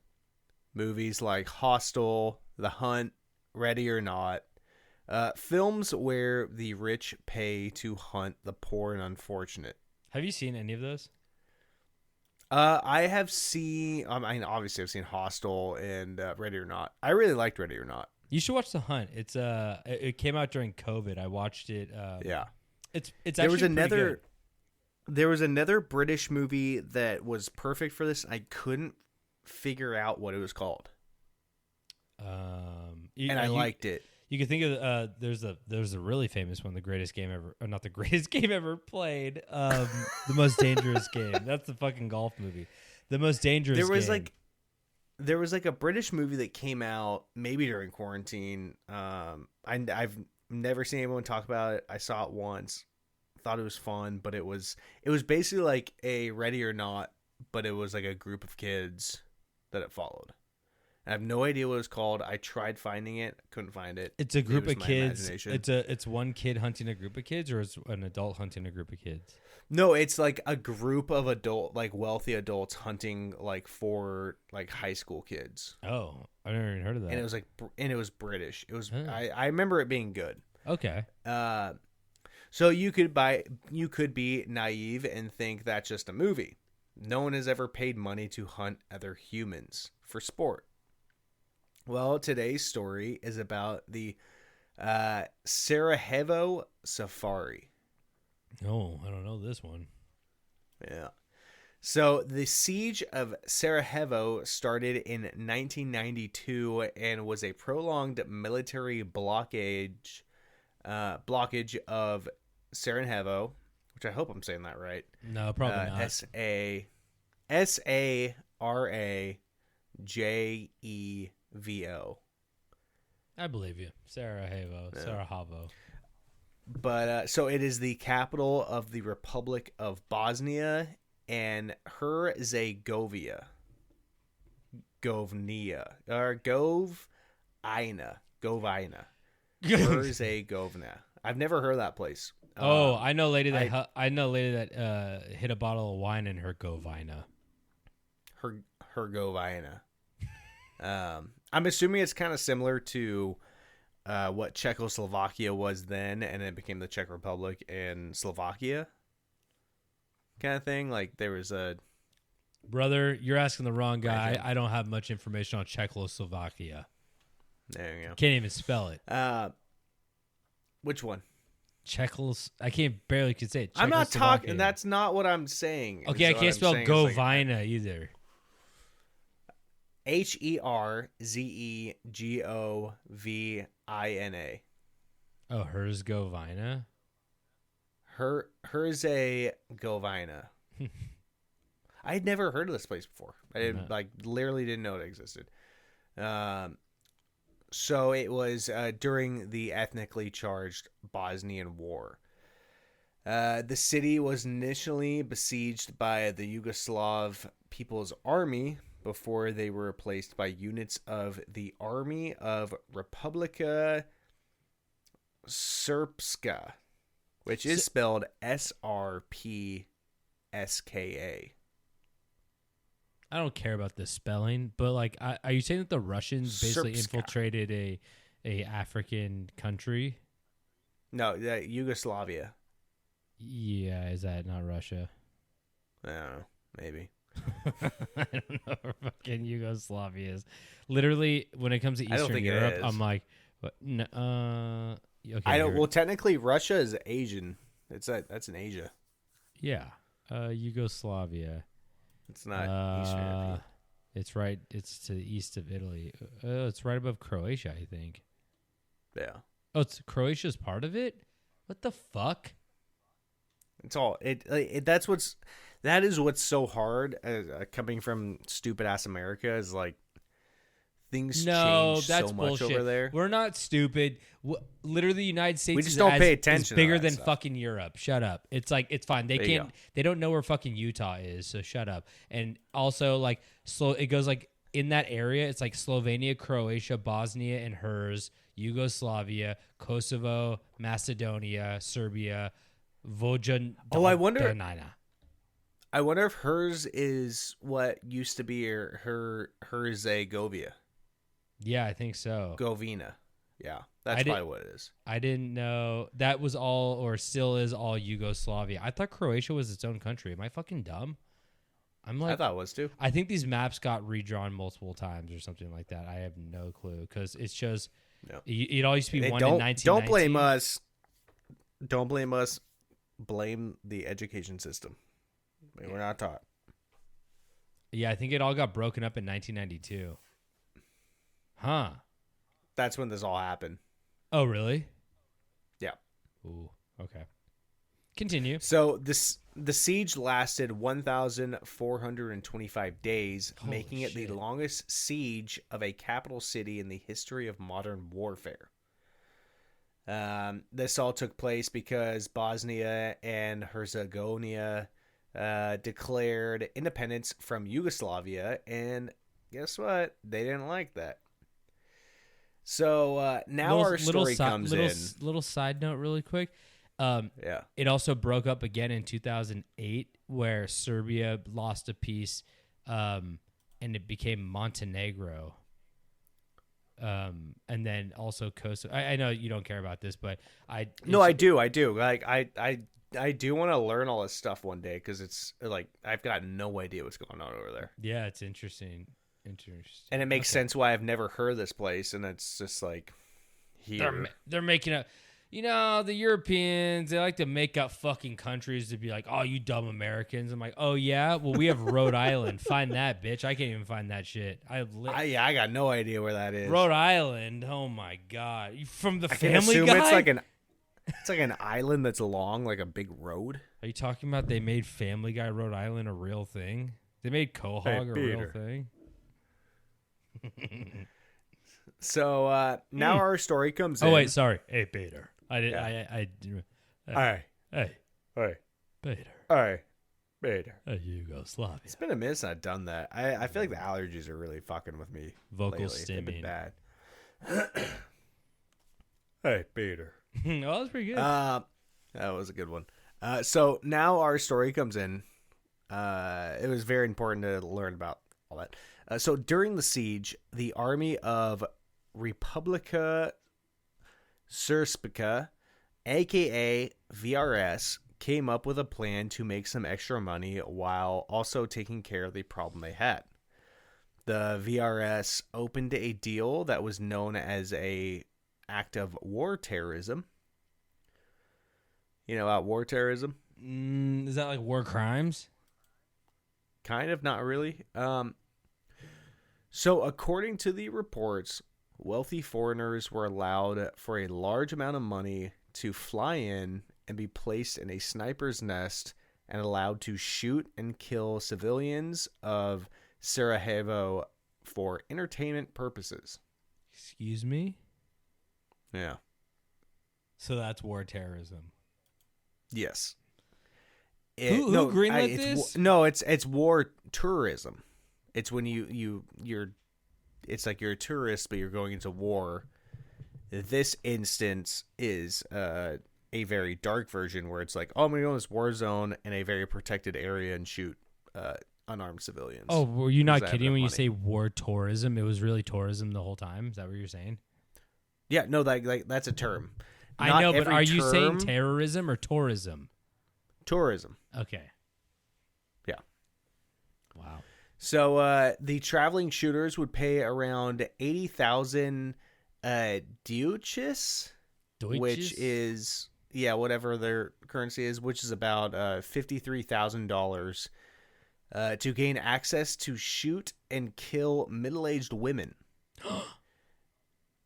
Speaker 6: Movies like Hostel, The Hunt, Ready or Not. Films where the rich pay to hunt the poor and unfortunate.
Speaker 5: Have you seen any of those?
Speaker 6: I have seen. Obviously, I've seen Hostel and Ready or Not. I really liked Ready or Not.
Speaker 5: You should watch The Hunt. It came out during COVID. I watched it.
Speaker 6: Yeah,
Speaker 5: it's actually pretty good.
Speaker 6: There was another British movie that was perfect for this. I couldn't figure out what it was called. I liked it.
Speaker 5: You can think of there's a really famous one, the greatest game ever, or not the greatest game ever played, the most dangerous game. That's the fucking golf movie. The most dangerous.
Speaker 6: There was a British movie that came out maybe during quarantine. I've never seen anyone talk about it. I saw it once, thought it was fun, but it was basically like a Ready or Not, but it was like a group of kids that it followed. I have no idea what it was called. I tried finding it, couldn't find it.
Speaker 5: It's a group of kids. It's one kid hunting a group of kids, or it's an adult hunting a group of kids.
Speaker 6: No, it's like a group of wealthy adults hunting for high school kids.
Speaker 5: Oh, I never even heard of that.
Speaker 6: And it was British. It was. I remember it being good.
Speaker 5: Okay.
Speaker 6: So you could be naive and think that's just a movie. No one has ever paid money to hunt other humans for sport. Well, today's story is about the Sarajevo Safari.
Speaker 5: Oh, I don't know this one.
Speaker 6: Yeah. So the siege of Sarajevo started in 1992 and was a prolonged military blockage of Sarajevo, which I hope I'm saying that right.
Speaker 5: No, probably not.
Speaker 6: Sarajevo.
Speaker 5: I believe you. Sarajevo.
Speaker 6: Yeah.
Speaker 5: Sarajevo.
Speaker 6: But so it is the capital of the Republic of Bosnia and Herzegovina. Govina. Herzegovina. I've never heard of that place.
Speaker 5: I know a lady that hit a bottle of wine in her Govina.
Speaker 6: Herzegovina. I'm assuming it's kind of similar to what Czechoslovakia was then, and it became the Czech Republic and Slovakia kind of thing. Like there was a...
Speaker 5: Brother, you're asking the wrong guy. I don't have much information on Czechoslovakia.
Speaker 6: There you go.
Speaker 5: Can't even spell it.
Speaker 6: Which one?
Speaker 5: I can't barely could say it.
Speaker 6: I'm not talking.
Speaker 5: Czechoslovakia.
Speaker 6: That's not what I'm saying.
Speaker 5: Okay, I
Speaker 6: What
Speaker 5: can't
Speaker 6: I'm
Speaker 5: spell
Speaker 6: saying is, like,
Speaker 5: Govina either.
Speaker 6: Herzegovina.
Speaker 5: Oh, Herzegovina.
Speaker 6: Herzegovina. I had never heard of this place before. I didn't, literally didn't know it existed. So it was during the ethnically charged Bosnian War. The city was initially besieged by the Yugoslav People's Army before they were replaced by units of the Army of Republika Srpska, which is spelled Srpska.
Speaker 5: I don't care about the spelling, but like, are you saying that the Russians basically
Speaker 6: Srpska.
Speaker 5: infiltrated a African country?
Speaker 6: No, Yugoslavia.
Speaker 5: Yeah, is that not Russia?
Speaker 6: I don't know, maybe.
Speaker 5: I don't know where fucking Yugoslavia is. Literally, when it comes to
Speaker 6: I don't
Speaker 5: Eastern
Speaker 6: think it
Speaker 5: Europe,
Speaker 6: is.
Speaker 5: I'm like, what? No, okay,
Speaker 6: I don't.
Speaker 5: you're-
Speaker 6: Well, technically, Russia is Asian. That's in Asia.
Speaker 5: yeah, Yugoslavia.
Speaker 6: It's not Eastern European.
Speaker 5: It's right. It's to the east of Italy. It's right above Croatia, I think.
Speaker 6: Yeah,
Speaker 5: Oh, it's Croatia's part of it. What the fuck?
Speaker 6: it's all that is what's so hard coming from stupid ass America is like things change
Speaker 5: that's
Speaker 6: so much
Speaker 5: bullshit.
Speaker 6: over there.
Speaker 5: We're not stupid. Literally, the United States
Speaker 6: We just
Speaker 5: is
Speaker 6: don't pay
Speaker 5: is
Speaker 6: attention to
Speaker 5: bigger
Speaker 6: that
Speaker 5: than
Speaker 6: stuff.
Speaker 5: fucking Europe. Shut up. It's like it's fine. They
Speaker 6: There you
Speaker 5: can't.
Speaker 6: go.
Speaker 5: They don't know where fucking Utah is. So shut up. And also, like, it goes like in that area. It's like Slovenia, Croatia, Bosnia, and hers, Yugoslavia, Kosovo, Macedonia, Serbia, Vojvodina.
Speaker 6: Oh, I wonder if hers is what used to be her Herzegovia.
Speaker 5: Yeah, I think so.
Speaker 6: Govina. Yeah, that's probably what it is.
Speaker 5: I didn't know that was all or still is all Yugoslavia. I thought Croatia was its own country. Am I fucking dumb? I'm like,
Speaker 6: I thought it was too.
Speaker 5: I think these maps got redrawn multiple times or something like that. I have no clue because it shows
Speaker 6: No.
Speaker 5: it all used to be
Speaker 6: They
Speaker 5: one in 1919.
Speaker 6: don't blame us. Don't blame us. Blame the education system. I mean, we're not taught.
Speaker 5: Yeah, I think it all got broken up in 1992. Huh.
Speaker 6: That's when this all happened.
Speaker 5: Oh, really?
Speaker 6: Yeah.
Speaker 5: Ooh, okay. Continue.
Speaker 6: So the siege lasted 1,425 days,
Speaker 5: Holy
Speaker 6: making it
Speaker 5: shit.
Speaker 6: the longest siege of a capital city in the history of modern warfare. This all took place because Bosnia and Herzegovina declared independence from Yugoslavia, and guess what? They didn't like that. So now our story comes in.
Speaker 5: Little side note, really quick.
Speaker 6: Yeah.
Speaker 5: It also broke up again in 2008, where Serbia lost a piece, and it became Montenegro. And then also Kosovo. I know you don't care about this, but I do.
Speaker 6: Like I do want to learn all this stuff one day because it's like I've got no idea what's going on over there.
Speaker 5: Yeah, it's interesting.
Speaker 6: And it makes sense why I've never heard of this place, and it's just like here.
Speaker 5: They're making up. You know, the Europeans, they like to make up fucking countries to be like, oh, you dumb Americans. I'm like, oh, yeah? Well, we have Rhode Island. Find that, bitch. I can't even find that shit.
Speaker 6: I got no idea where that is.
Speaker 5: Rhode Island. Oh, my God. You from the
Speaker 6: I
Speaker 5: Family
Speaker 6: can assume
Speaker 5: Guy?
Speaker 6: it's like an island that's long, like a big road.
Speaker 5: Are you talking about they made Family Guy Rhode Island a real thing? They made Quahog a real thing?
Speaker 6: So now our story comes in.
Speaker 5: Oh, wait, sorry. Hey, Bader. I did.
Speaker 6: Yeah.
Speaker 5: Hey,
Speaker 6: Hey,
Speaker 5: Bader.
Speaker 6: Bader.
Speaker 5: Yugoslavia.
Speaker 6: It's been a minute since I've done that. I feel like the allergies are really fucking with me.
Speaker 5: Vocal
Speaker 6: lately. They've been
Speaker 5: stimming.
Speaker 6: bad. Hey, Peter.
Speaker 5: Oh, that was pretty good.
Speaker 6: That was a good one. So now our story comes in. It was very important to learn about all that. So during the siege, the army of Republika Srpska, aka VRS, came up with a plan to make some extra money while also taking care of the problem they had. The VRS opened a deal that was known as a act of war terrorism. You know, about war terrorism?
Speaker 5: Is that like war crimes?
Speaker 6: Kind of, not really. So according to the reports, wealthy foreigners were allowed for a large amount of money to fly in and be placed in a sniper's nest and allowed to shoot and kill civilians of Sarajevo for entertainment purposes.
Speaker 5: Excuse me?
Speaker 6: Yeah.
Speaker 5: So that's war terrorism.
Speaker 6: Yes.
Speaker 5: Who greenlit this?
Speaker 6: It's war tourism. It's when you're it's like you're a tourist, but you're going into war. This instance is a very dark version where it's like, oh, I'm going to go in this war zone in a very protected area and shoot unarmed civilians.
Speaker 5: Oh, were you not kidding when you say war tourism? It was really tourism the whole time? Is that what you're saying?
Speaker 6: Yeah, no, like that's a term.
Speaker 5: I know, but are you saying terrorism or tourism?
Speaker 6: Tourism.
Speaker 5: Okay.
Speaker 6: Yeah.
Speaker 5: Wow.
Speaker 6: So the traveling shooters would pay around 80,000 duchess, which is whatever their currency is, which is about $53,000 to gain access to shoot and kill middle-aged women.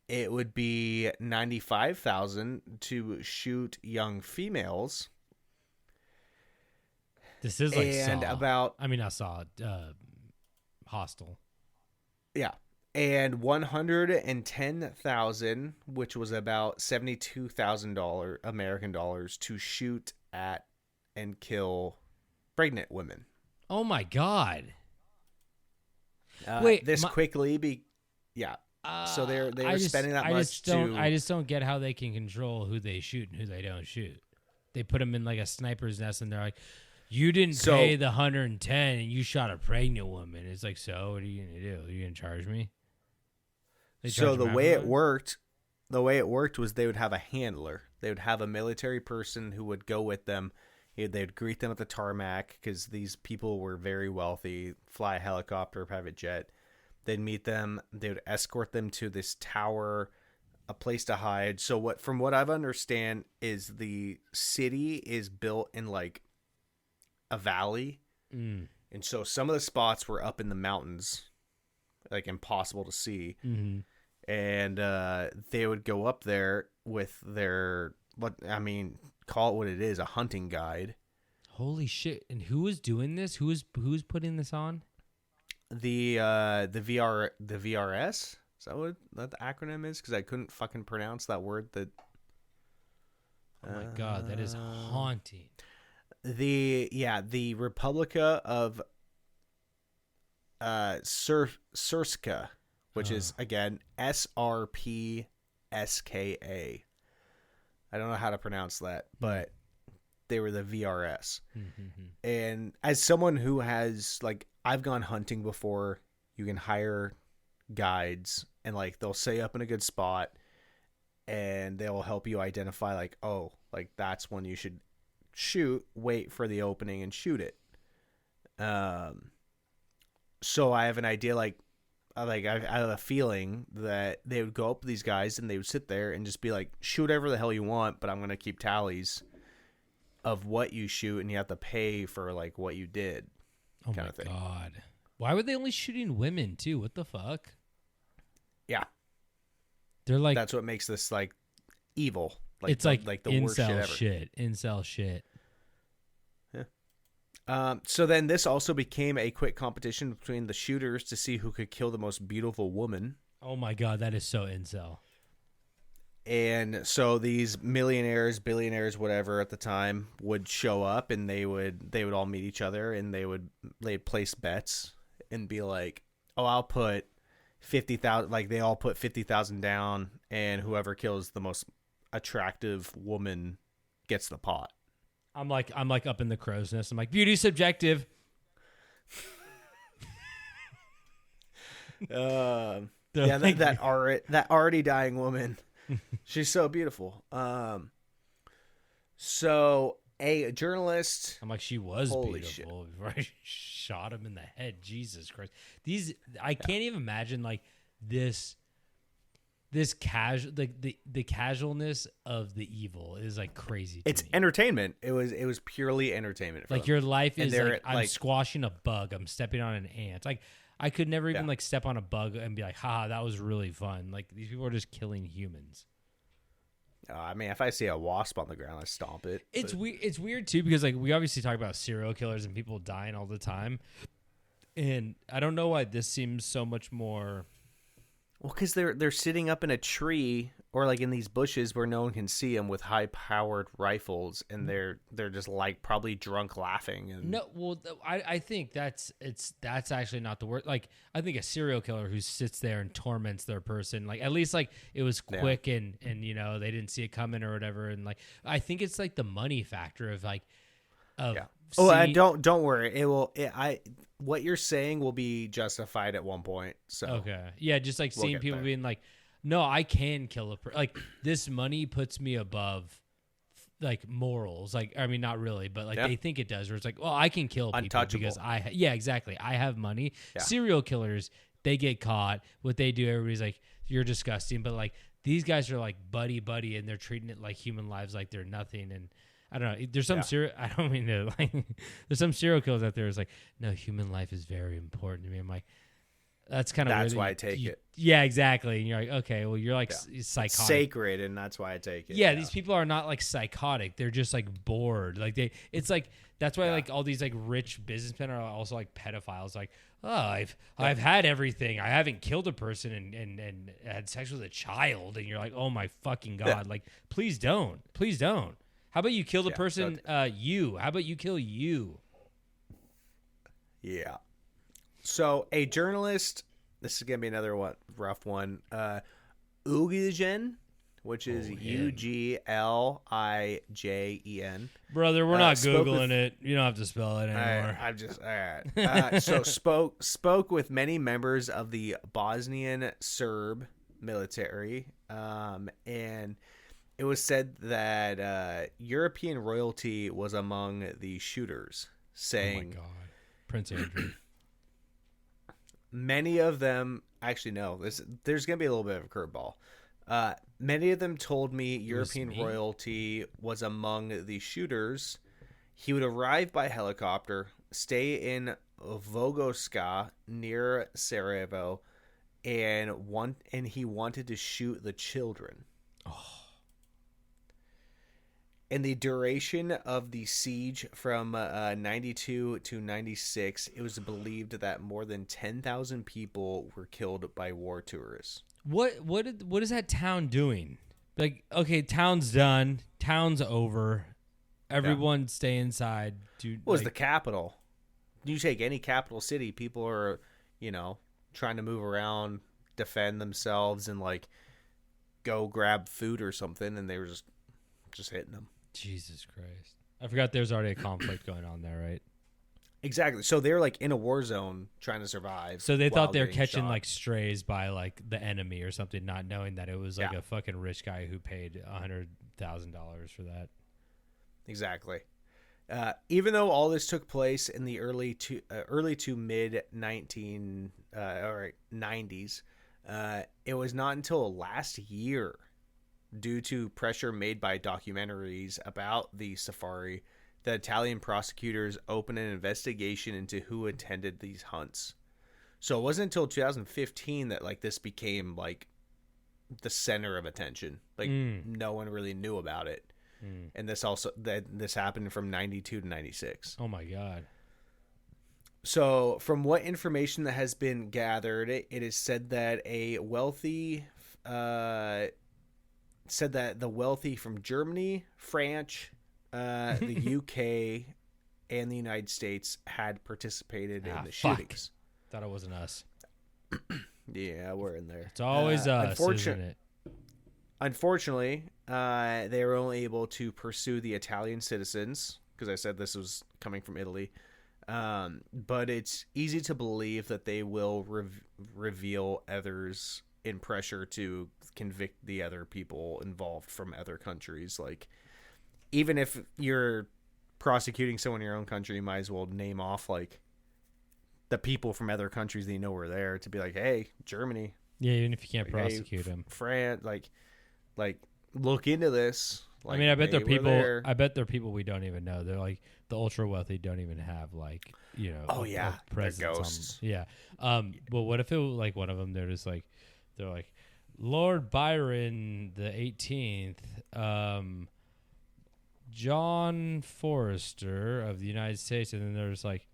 Speaker 6: It would be 95,000 to shoot young females.
Speaker 5: This is like
Speaker 6: and
Speaker 5: Saw.
Speaker 6: about
Speaker 5: I saw Hostel.
Speaker 6: Yeah. And 110,000, which was about $72,000 American dollars, to shoot at and kill pregnant women.
Speaker 5: Oh my God!
Speaker 6: Wait, so they were spending that much
Speaker 5: I just don't get how they can control who they shoot and who they don't shoot. They put them in like a sniper's nest, and they're like, "You didn't pay the 110, and you shot a pregnant woman." It's like, so what are you gonna do? Are you gonna charge me?
Speaker 6: So the way it worked was they would have a handler. They would have a military person who would go with them. They'd greet them at the tarmac because these people were very wealthy, fly a helicopter, private jet. They'd meet them. They would escort them to this tower, a place to hide. So from what I've understand is the city is built in like a valley. And so some of the spots were up in the mountains, like impossible to see.
Speaker 5: Mm-hmm.
Speaker 6: And they would go up there with their, call it what it is, a hunting guide.
Speaker 5: Holy shit. And who was doing this? Who's putting this on?
Speaker 6: The VRS? Is that what the acronym is? Because I couldn't fucking pronounce that word.
Speaker 5: Oh my God, that is haunting.
Speaker 6: The Republica of Srpska, which is again SRPSKA. I don't know how to pronounce that, but they were the VRS.
Speaker 5: Mm-hmm.
Speaker 6: And as someone who has, like, I've gone hunting before, you can hire guides and like they'll say up in a good spot and they'll help you identify like, oh, like that's when you should shoot, wait for the opening and shoot it. So I have an idea, I have a feeling that they would go up with these guys and they would sit there and just be like, shoot whatever the hell you want, but I'm going to keep tallies of what you shoot and you have to pay for like what you did.
Speaker 5: Oh my God. Why were they only shooting women too? What the fuck?
Speaker 6: Yeah.
Speaker 5: They're like,
Speaker 6: that's what makes this like evil. Like,
Speaker 5: it's like
Speaker 6: the worst shit ever.
Speaker 5: Incel shit.
Speaker 6: So then this also became a quick competition between the shooters to see who could kill the most beautiful woman.
Speaker 5: Oh my God, that is so incel.
Speaker 6: And so these millionaires, billionaires, whatever at the time would show up and they would all meet each other and they'd place bets and be like, oh, I'll put 50,000, like they all put 50,000 down and whoever kills the most attractive woman gets the pot.
Speaker 5: I'm like up in the crow's nest. I'm like, beauty's subjective.
Speaker 6: That already dying woman. She's so beautiful. So a journalist.
Speaker 5: I'm like, she was
Speaker 6: Holy
Speaker 5: beautiful before I shot him in the head. Jesus Christ. I can't even imagine like this this casual, like the casualness of the evil is like crazy. To
Speaker 6: It's
Speaker 5: me.
Speaker 6: entertainment. It was purely entertainment. For
Speaker 5: Like
Speaker 6: them.
Speaker 5: your life
Speaker 6: And
Speaker 5: is
Speaker 6: they're,
Speaker 5: like I'm squashing a bug, I'm stepping on an ant. Like I could never even like step on a bug and be like, "Ha, that was really fun." Like these people are just killing humans.
Speaker 6: I mean, if I see a wasp on the ground, I stomp it.
Speaker 5: It's weird. It's weird too because like we obviously talk about serial killers and people dying all the time, and I don't know why this seems so much more.
Speaker 6: Well, because they're sitting up in a tree or like in these bushes where no one can see them with high-powered rifles, and they're just like probably drunk laughing. And
Speaker 5: No, well, I think that's actually not the word. Like I think a serial killer who sits there and torments their person, like at least like it was quick and you know they didn't see it coming or whatever, and like I think it's like the money factor of like of
Speaker 6: don't worry, what you're saying will be justified at one point. So
Speaker 5: okay, yeah, just like seeing
Speaker 6: get
Speaker 5: people
Speaker 6: there.
Speaker 5: being like, no, I can kill a person. Like this money puts me above like morals. Like I mean, not really, but like they think it does. Where it's like, well, I can kill people
Speaker 6: Untouchable.
Speaker 5: because exactly. I have money.
Speaker 6: Yeah.
Speaker 5: Serial killers, they get caught. What they do, everybody's like, you're disgusting. But like these guys are like buddy, and they're treating it like human lives, like they're nothing. And I don't know. There's some I don't mean to like. There's some serial killers out there. It's like, no, human life is very important to me. I'm like, that's kind of
Speaker 6: That's why I take it.
Speaker 5: Yeah, exactly. And you're like, okay, well, you're like psychotic.
Speaker 6: Sacred, and that's why I take it.
Speaker 5: Yeah, these people are not like psychotic. They're just like bored. Like it's like that's why like all these like rich businessmen are also like pedophiles. Like, oh, I've had everything. I haven't killed a person and had sex with a child. And you're like, oh my fucking god. Like, please don't. How about you kill the person? You. How about you kill you?
Speaker 6: Yeah. So a journalist. This is gonna be another rough one. Uglijen, which is Uglijen.
Speaker 5: Brother, we're not
Speaker 6: spoke
Speaker 5: Googling it. You don't have to spell it anymore.
Speaker 6: All right. So spoke with many members of the Bosnian Serb military, and it was said that European royalty was among the shooters, saying,
Speaker 5: "Oh my god, Prince Andrew."
Speaker 6: Many of them, actually, no. There's going to be a little bit of a curveball. Many of them told me European royalty was among the shooters. He would arrive by helicopter, stay in Vogoska near Sarajevo, and he wanted to shoot the children. Oh. In the duration of the siege from 92 to 96, it was believed that more than 10,000 people were killed by war tourists.
Speaker 5: What is that town doing? Like, okay, town's done. Town's over. Everyone stay inside. Dude,
Speaker 6: What was the capital? You take any capital city, people are, trying to move around, defend themselves, and like go grab food or something, and they were just hitting them.
Speaker 5: Jesus Christ. I forgot there's already a conflict going on there, right?
Speaker 6: Exactly. So they're like in a war zone trying to survive.
Speaker 5: So they thought they were
Speaker 6: getting
Speaker 5: catching
Speaker 6: shot.
Speaker 5: like strays by like the enemy or something, not knowing that it was like a fucking rich guy who paid $100,000 for that.
Speaker 6: Exactly. Even though all this took place in the early to mid 90s, it was not until last year, due to pressure made by documentaries about the safari, that Italian prosecutors opened an investigation into who attended these hunts. So it wasn't until 2015 that like this became like the center of attention. Like no one really knew about it. And this happened from 92 to 96.
Speaker 5: Oh my God.
Speaker 6: So from what information that has been gathered, it is said that the wealthy from Germany, France, the UK, and the United States had participated in the shootings.
Speaker 5: Thought it wasn't us.
Speaker 6: Yeah, we're in there.
Speaker 5: It's always us, isn't it?
Speaker 6: Unfortunately, they were only able to pursue the Italian citizens, because I said this was coming from Italy. But it's easy to believe that they will reveal others in pressure to convict the other people involved from other countries. Like, even if you're prosecuting someone in your own country, you might as well name off like the people from other countries that you know were there, to be like, hey, Germany,
Speaker 5: Yeah, even if you can't
Speaker 6: Like, hey,
Speaker 5: prosecute him.
Speaker 6: Fran, like look into this.
Speaker 5: I
Speaker 6: Like,
Speaker 5: mean, I bet there are
Speaker 6: they were
Speaker 5: people.
Speaker 6: there.
Speaker 5: I bet there are people we don't even know. They're like the ultra wealthy don't even have like
Speaker 6: Oh, yeah.
Speaker 5: a presence
Speaker 6: They're
Speaker 5: on
Speaker 6: ghosts.
Speaker 5: them. Yeah. But what if it was like one of them? They're like Lord Byron the 18th, John Forrester of the United States, and then there's like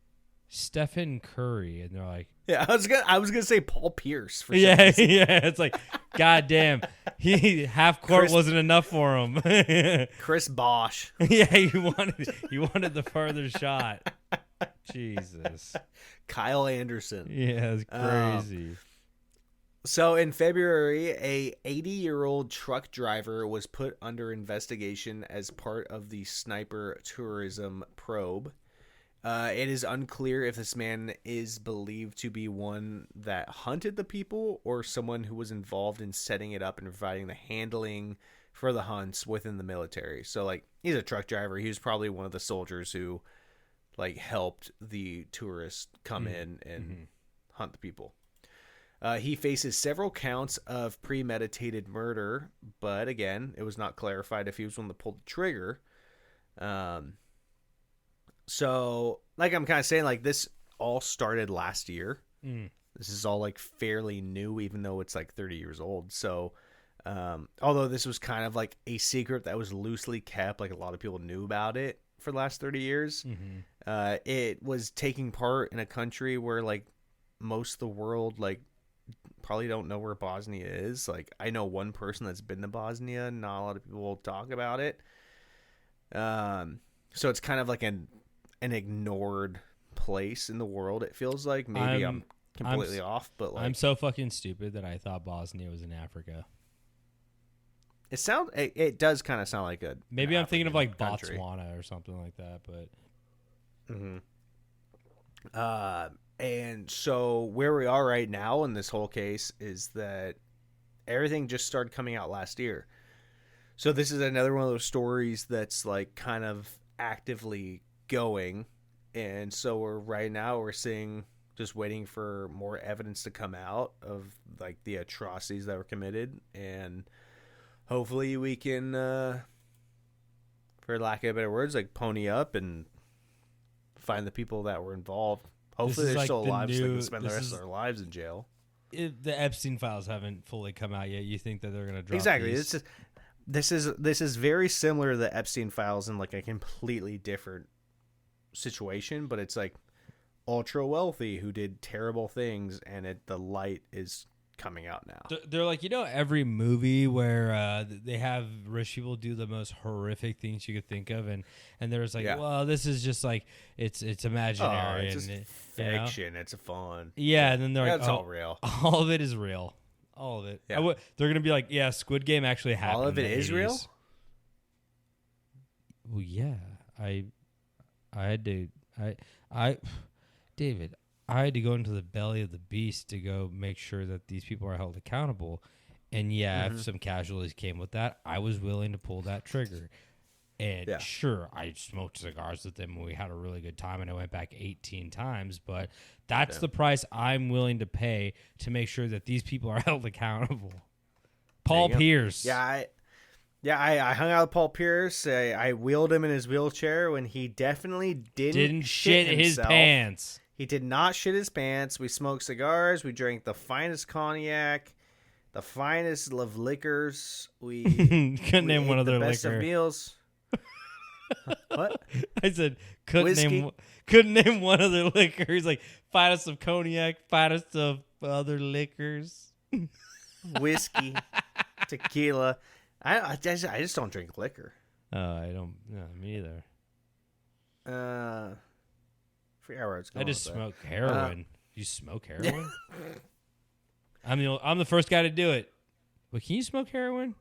Speaker 5: Stephen Curry, and they're like,
Speaker 6: Yeah, I was gonna say Paul Pierce for
Speaker 5: yeah,
Speaker 6: some reason.
Speaker 5: yeah. It's like, goddamn, he half court
Speaker 6: Chris-
Speaker 5: wasn't enough for him.
Speaker 6: Chris Bosch.
Speaker 5: Yeah, he wanted the further shot. Jesus.
Speaker 6: Kyle Anderson.
Speaker 5: Yeah, it's crazy.
Speaker 6: So in February, a 80-year-old truck driver was put under investigation as part of the sniper tourism probe. It is unclear if this man is believed to be one that hunted the people or someone who was involved in setting it up and providing the handling for the hunts within the military. So, like, he's a truck driver. He was probably one of the soldiers who, like, helped the tourists come in and hunt the people. He faces several counts of premeditated murder, but again, it was not clarified if he was one that pulled the trigger. So, like I'm kind of saying, like, this all started last year. This is all, like, fairly new, even though it's, like, 30 years old. So, although this was kind of, like, a secret that was loosely kept, like, a lot of people knew about it for the last 30 years. It was taking part in a country where, like, most of the world, like, probably don't know where Bosnia is. Like, I know one person that's been to Bosnia. Not a lot of people talk about it. So it's kind of like an ignored place in the world. It feels like maybe I'm completely off, but like
Speaker 5: I'm so fucking stupid that I thought Bosnia was in Africa.
Speaker 6: it does kind of sound like a
Speaker 5: Maybe I'm thinking of like
Speaker 6: country.
Speaker 5: Botswana or something like that, but
Speaker 6: And so where we are right now in this whole case is that everything just started coming out last year. So this is another one of those stories that's like kind of actively going. And so we're seeing, just waiting for more evidence to come out of like the atrocities that were committed. And hopefully we can, for lack of better words, like pony up and find the people that were involved. Hopefully they're
Speaker 5: like
Speaker 6: still
Speaker 5: the
Speaker 6: alive so they
Speaker 5: new-
Speaker 6: can spend the
Speaker 5: this
Speaker 6: rest
Speaker 5: is-
Speaker 6: of their lives in jail.
Speaker 5: the Epstein files haven't fully come out yet. You think that they're gonna drop
Speaker 6: Exactly.
Speaker 5: these?
Speaker 6: This is very similar to the Epstein files in like a completely different situation, but it's like ultra wealthy who did terrible things, and the light is coming out now.
Speaker 5: They're like, every movie where they have rich people do the most horrific things you could think of, and there's like,
Speaker 6: Yeah.
Speaker 5: well, this is just like it's imaginary,
Speaker 6: it's just
Speaker 5: and
Speaker 6: fiction. It's fun.
Speaker 5: yeah, and then they're like,
Speaker 6: It's all real.
Speaker 5: all of it is real, all of it.
Speaker 6: Yeah.
Speaker 5: They're gonna be like, yeah, Squid Game actually happened.
Speaker 6: All of
Speaker 5: in
Speaker 6: it
Speaker 5: the
Speaker 6: is real?
Speaker 5: 80s. Well, yeah, I had to, David, I had to go into the belly of the beast to go make sure that these people are held accountable. And yeah, if some casualties came with that, I was willing to pull that trigger. And
Speaker 6: Yeah.
Speaker 5: sure, I smoked cigars with them and we had a really good time and I went back 18 times, but that's the price I'm willing to pay to make sure that these people are held accountable. Paul
Speaker 6: you go.
Speaker 5: Pierce.
Speaker 6: I hung out with Paul Pierce. I wheeled him in his wheelchair when he definitely
Speaker 5: Didn't shit his
Speaker 6: himself.
Speaker 5: pants.
Speaker 6: He did not shit his pants. We smoked cigars. We drank the finest cognac, the finest of liquors. We
Speaker 5: Couldn't name
Speaker 6: ate
Speaker 5: one other
Speaker 6: the best
Speaker 5: liquor.
Speaker 6: of meals. What?
Speaker 5: I said couldn't
Speaker 6: Whiskey.
Speaker 5: name one other liquor. He's like finest of cognac, finest of other liquors.
Speaker 6: Whiskey, tequila. I just don't drink liquor.
Speaker 5: I don't. No, me either.
Speaker 6: Forget where it's
Speaker 5: I
Speaker 6: going.
Speaker 5: just
Speaker 6: with that.
Speaker 5: smoke heroin. You smoke heroin? I'm the first guy to do it. But can you smoke heroin?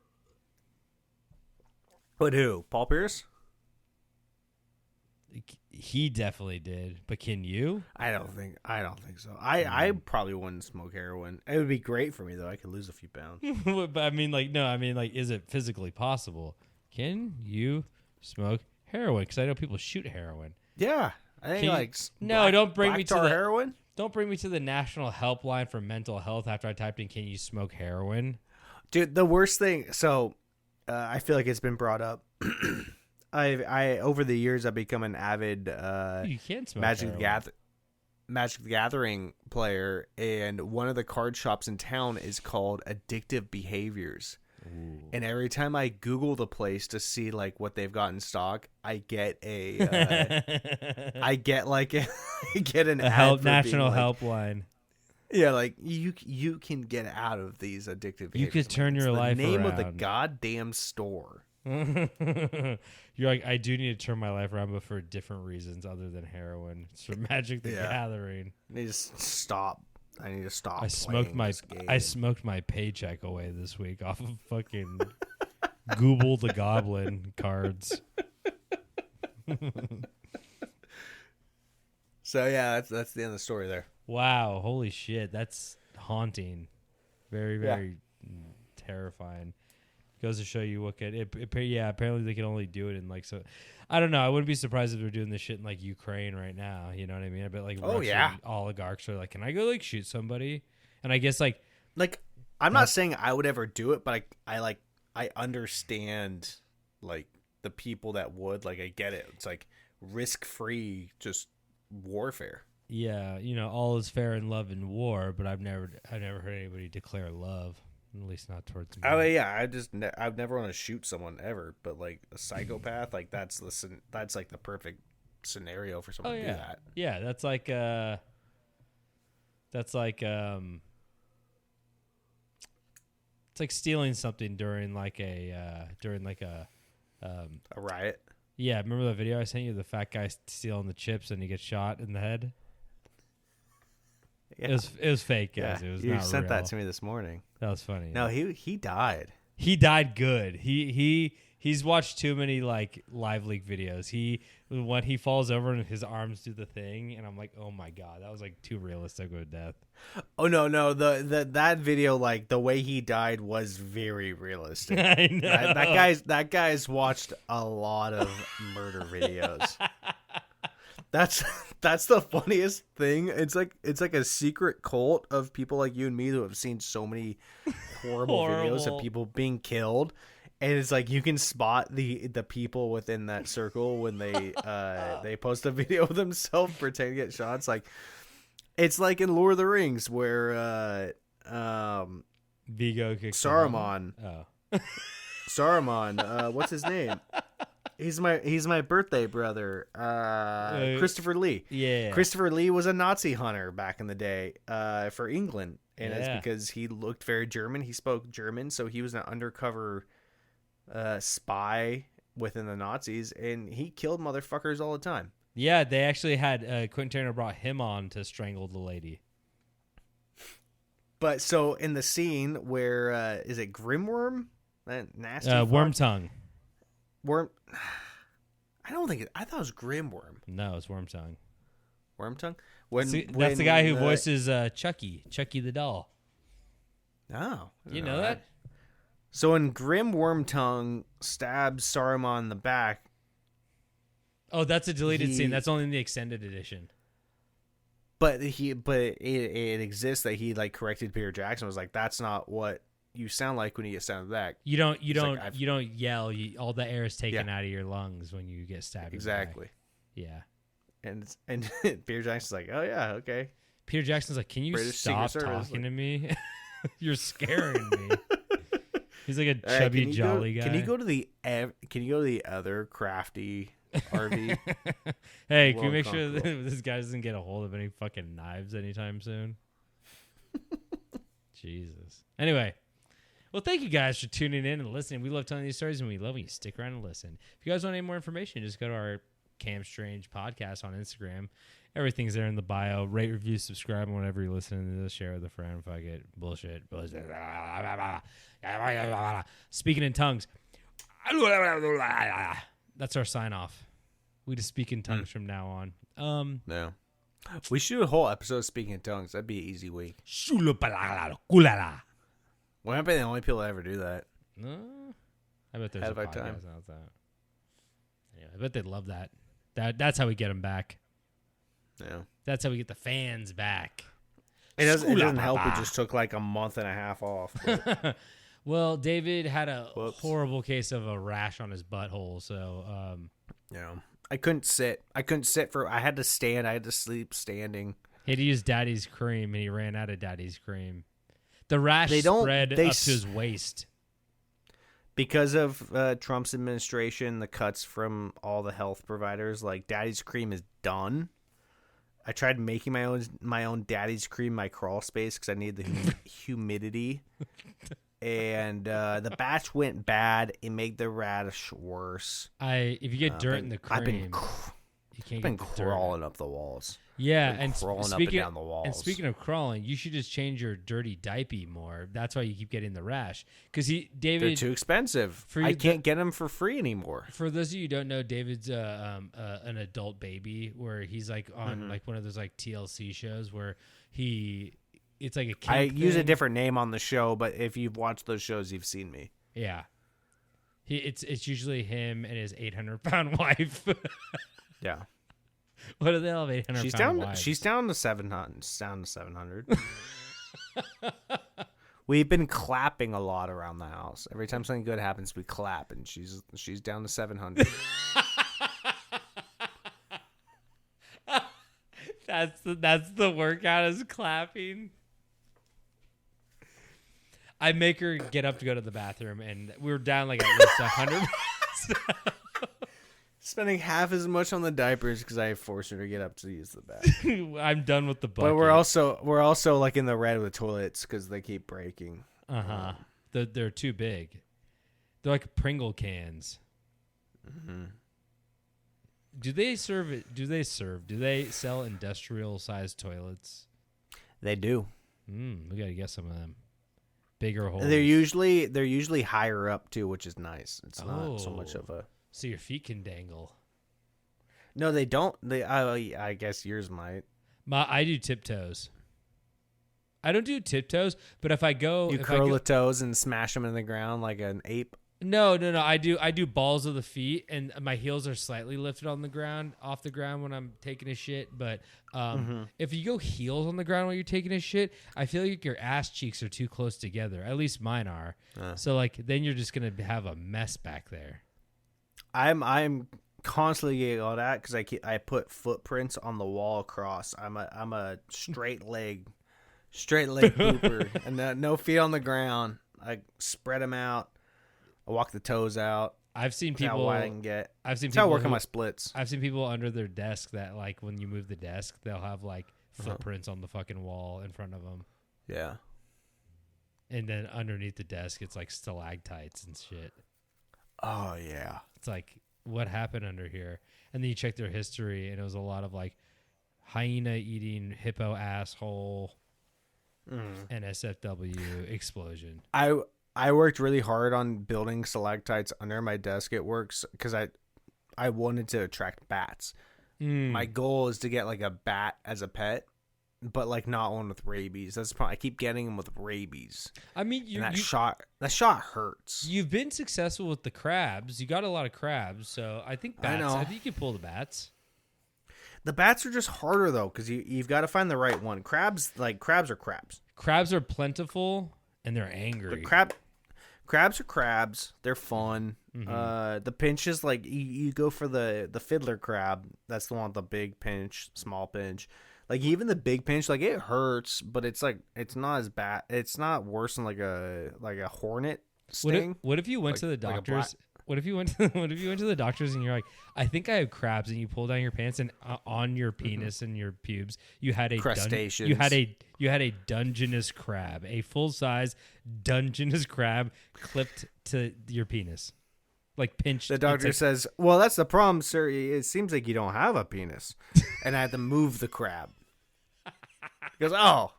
Speaker 6: But who? Paul Pierce?
Speaker 5: He definitely did. But can you?
Speaker 6: I don't think so. I probably wouldn't smoke heroin. It would be great for me though. I could lose a few pounds.
Speaker 5: But I mean, is it physically possible? Can you smoke heroin? Because I know people shoot heroin.
Speaker 6: Yeah, I think
Speaker 5: Can you-
Speaker 6: like
Speaker 5: No, don't bring
Speaker 6: black
Speaker 5: me to
Speaker 6: tar
Speaker 5: the-
Speaker 6: heroin.
Speaker 5: Don't bring me to the National Helpline for Mental Health after I typed in, "Can you smoke heroin?"
Speaker 6: Dude, the worst thing. So, I feel like it's been brought up. I over the years I've become an avid
Speaker 5: You can't smoke
Speaker 6: Magic the Gathering player, and one of the card shops in town is called Addictive Behaviors. Ooh. And every time I Google the place to see like what they've got in stock, I get an
Speaker 5: national helpline.
Speaker 6: Yeah, like you can get out of these addictive behaviors.
Speaker 5: You could turn your life around.
Speaker 6: The name of the goddamn store.
Speaker 5: You're like, I do need to turn my life around, but for different reasons other than heroin. It's for Magic the Gathering.
Speaker 6: I need to stop.
Speaker 5: I smoked my paycheck away this week off of fucking Google the Goblin cards.
Speaker 6: So yeah, that's the end of the story there.
Speaker 5: Wow, holy shit, that's haunting. Very, very terrifying. Goes to show you what could apparently they can only do it in like, so I don't know, I wouldn't be surprised if they're doing this shit in like Ukraine right now, you know what I mean? I bet like Russian oligarchs are like, can I go like shoot somebody? And I guess like
Speaker 6: I'm not saying I would ever do it, but I understand like the people that would, like I get it. It's like risk free just warfare.
Speaker 5: Yeah, you know, all is fair in love and war, but I've never heard anybody declare love. At least not towards me.
Speaker 6: Oh yeah, I'd never want to shoot someone ever, but like a psychopath, like that's like the perfect scenario for someone to do that.
Speaker 5: Yeah, that's like a it's like stealing something during a
Speaker 6: riot.
Speaker 5: Yeah, remember the video I sent you, the fat guy stealing the chips and he gets shot in the head? Yeah. It was fake, guys.
Speaker 6: Yeah.
Speaker 5: It was
Speaker 6: you
Speaker 5: not
Speaker 6: sent
Speaker 5: real.
Speaker 6: that to me this morning.
Speaker 5: That was funny.
Speaker 6: No, he died.
Speaker 5: He died good. He's watched too many like live leak videos. When he falls over and his arms do the thing, and I'm like, oh my god, that was like too realistic of a death.
Speaker 6: Oh no, that video, like the way he died was very realistic.
Speaker 5: I know.
Speaker 6: That guy's watched a lot of murder videos. That's the funniest thing. It's like a secret cult of people like you and me who have seen so many horrible videos of people being killed, and it's like you can spot the people within that circle when they post a video of themselves pretending to get shot. It's like in Lord of the Rings where
Speaker 5: Vigo kicks
Speaker 6: Saruman. Saruman. What's his name? He's my birthday brother, Christopher Lee.
Speaker 5: Yeah,
Speaker 6: Christopher Lee was a Nazi hunter back in the day for England, and it's because he looked very German. He spoke German, so he was an undercover spy within the Nazis, and he killed motherfuckers all the time.
Speaker 5: Yeah, they actually had Quentin Tarantino brought him on to strangle the lady.
Speaker 6: But so in the scene where is it Grimworm? That nasty
Speaker 5: Wormtongue.
Speaker 6: Worm. I don't think I thought it was Grimworm.
Speaker 5: No, it's Wormtongue.
Speaker 6: Wormtongue.
Speaker 5: That's the guy who voices Chucky the doll.
Speaker 6: Oh,
Speaker 5: you know that?
Speaker 6: So when Grim Wormtongue stabs Saruman in the back.
Speaker 5: Oh, that's a deleted scene. That's only in the extended edition.
Speaker 6: But it exists that he like corrected Peter Jackson, was like, that's not what you sound like when you get stabbed in the back.
Speaker 5: You don't yell. All the air is taken out of your lungs when you get stabbed.
Speaker 6: Exactly.
Speaker 5: Yeah.
Speaker 6: And Peter Jackson's like, oh yeah, okay.
Speaker 5: Peter Jackson's like, can you stop talking to me? You're scaring me. He's like a chubby, jolly guy.
Speaker 6: Can you go to the other crafty RV?
Speaker 5: Hey, can you make sure that this guy doesn't get a hold of any fucking knives anytime soon? Jesus. Anyway. Well, thank you guys for tuning in and listening. We love telling these stories, and we love when you stick around and listen. If you guys want any more information, just go to our Cam Strange podcast on Instagram. Everything's there in the bio. Rate, review, subscribe, and whenever you're listening to this, share with a friend. Fuck it. Bullshit. Speaking in tongues. That's our sign off. We just speak in tongues from now on.
Speaker 6: No. We should do a whole episode speaking in tongues. That'd be an easy week. We might be the only people that ever do that.
Speaker 5: No, I bet there's a podcast about that. Anyway, I bet they'd love that. That's how we get them back.
Speaker 6: Yeah.
Speaker 5: That's how we get the fans back.
Speaker 6: It doesn't help. It just took like a month and a half off. But
Speaker 5: Well, David had a
Speaker 6: Whoops.
Speaker 5: horrible case of a rash on his butthole, so
Speaker 6: I couldn't sit. I had to stand. I had to sleep standing.
Speaker 5: he had to use Daddy's cream, and he ran out of Daddy's cream. The rash
Speaker 6: They don't-
Speaker 5: spread
Speaker 6: they
Speaker 5: up to his waist.
Speaker 6: Because of Trump's administration, the cuts from all the health providers, like Daddy's cream is done. I tried making my own Daddy's cream in my crawl space because I need the humidity. And the batch went bad. It made the rash worse.
Speaker 5: If you get dirt in the cream,
Speaker 6: I've been
Speaker 5: you can't
Speaker 6: been
Speaker 5: get the dirt.
Speaker 6: crawling up the walls.
Speaker 5: Yeah,
Speaker 6: Been
Speaker 5: and
Speaker 6: crawling up and
Speaker 5: speaking
Speaker 6: down the walls.
Speaker 5: And speaking of crawling, you should just change your dirty diaper more. That's why you keep getting the rash. Because
Speaker 6: They're
Speaker 5: David,
Speaker 6: too expensive.
Speaker 5: For
Speaker 6: I
Speaker 5: you-
Speaker 6: can't get them for free anymore.
Speaker 5: for those of you who don't know, David's an adult baby where he's like on like one of those like TLC shows where it's like a camp
Speaker 6: I use a
Speaker 5: thing.
Speaker 6: different name on the show, but if you've watched those shows, you've seen me.
Speaker 5: Yeah. It's usually him and his 800-pound wife.
Speaker 6: Yeah.
Speaker 5: What do they all have 800
Speaker 6: She's
Speaker 5: pound
Speaker 6: down.
Speaker 5: wives?
Speaker 6: She's down to 700. She's down to 700. We've been clapping a lot around the house. Every time something good happens, we clap, and she's down to 700.
Speaker 5: That's the workout is clapping. I make her get up to go to the bathroom, and we were down like at least 100.
Speaker 6: Spending half as much on the diapers because I forced her to get up to use the bathroom.
Speaker 5: I'm done with the bucket.
Speaker 6: But we're also like in the red with toilets because they keep breaking.
Speaker 5: They're too big. They're like Pringle cans.
Speaker 6: Mm-hmm.
Speaker 5: Do they sell industrial sized toilets?
Speaker 6: They do.
Speaker 5: We gotta get some of them. Bigger holes.
Speaker 6: They're usually higher up too, which is nice. It's not so much of a.
Speaker 5: So your feet can dangle.
Speaker 6: No, they don't. I guess yours might.
Speaker 5: I do tiptoes. I don't do tiptoes, but if I go,
Speaker 6: You curl the toes and smash them in the ground like an ape.
Speaker 5: No. I do balls of the feet, and my heels are slightly lifted on the ground, off the ground when I'm taking a shit. But if you go heels on the ground while you're taking a shit, I feel like your ass cheeks are too close together. At least mine are. So like then you're just gonna have a mess back there.
Speaker 6: I'm constantly getting yelled at because I put footprints on the wall across. I'm a straight leg pooper and no feet on the ground. I spread them out. I walk the toes out.
Speaker 5: I've seen
Speaker 6: That's how
Speaker 5: people.
Speaker 6: wide I can get.
Speaker 5: I've seen
Speaker 6: That's how I
Speaker 5: people
Speaker 6: work on my splits.
Speaker 5: I've seen people under their desk that like when you move the desk, they'll have like footprints on the fucking wall in front of them.
Speaker 6: Yeah.
Speaker 5: And then underneath the desk, it's like stalactites and shit.
Speaker 6: Oh yeah.
Speaker 5: It's like, what happened under here? And then you check their history, and it was a lot of like hyena eating hippo asshole and SFW explosion.
Speaker 6: I worked really hard on building stalactites under my desk at work because I wanted to attract bats. My goal is to get like a bat as a pet, but like not one with rabies. That's the problem. I keep getting them with rabies.
Speaker 5: I mean,
Speaker 6: That shot hurts.
Speaker 5: You've been successful with the crabs. You got a lot of crabs, so I think bats.
Speaker 6: know.
Speaker 5: I think you can pull the bats.
Speaker 6: The bats are just harder though because you've got to find the right one. Crabs are crabs.
Speaker 5: Crabs are plentiful and they're angry.
Speaker 6: But crabs are crabs. They're fun. The pinch is like you go for the fiddler crab. That's the one with the big pinch, small pinch. Like even the big pinch, like it hurts, but it's like it's not as bad. It's not worse than like a hornet sting.
Speaker 5: What if you went to the doctors? What if you went to the doctors and you're like, I think I have crabs, and you pull down your pants and on your penis and your pubes you had a
Speaker 6: crustaceans.
Speaker 5: You had a Dungeness crab, a full size Dungeness crab clipped to your penis, like pinched.
Speaker 6: The doctor says, "Well, that's the problem, sir. It seems like you don't have a penis," and I had to move the crab. He goes, "Oh,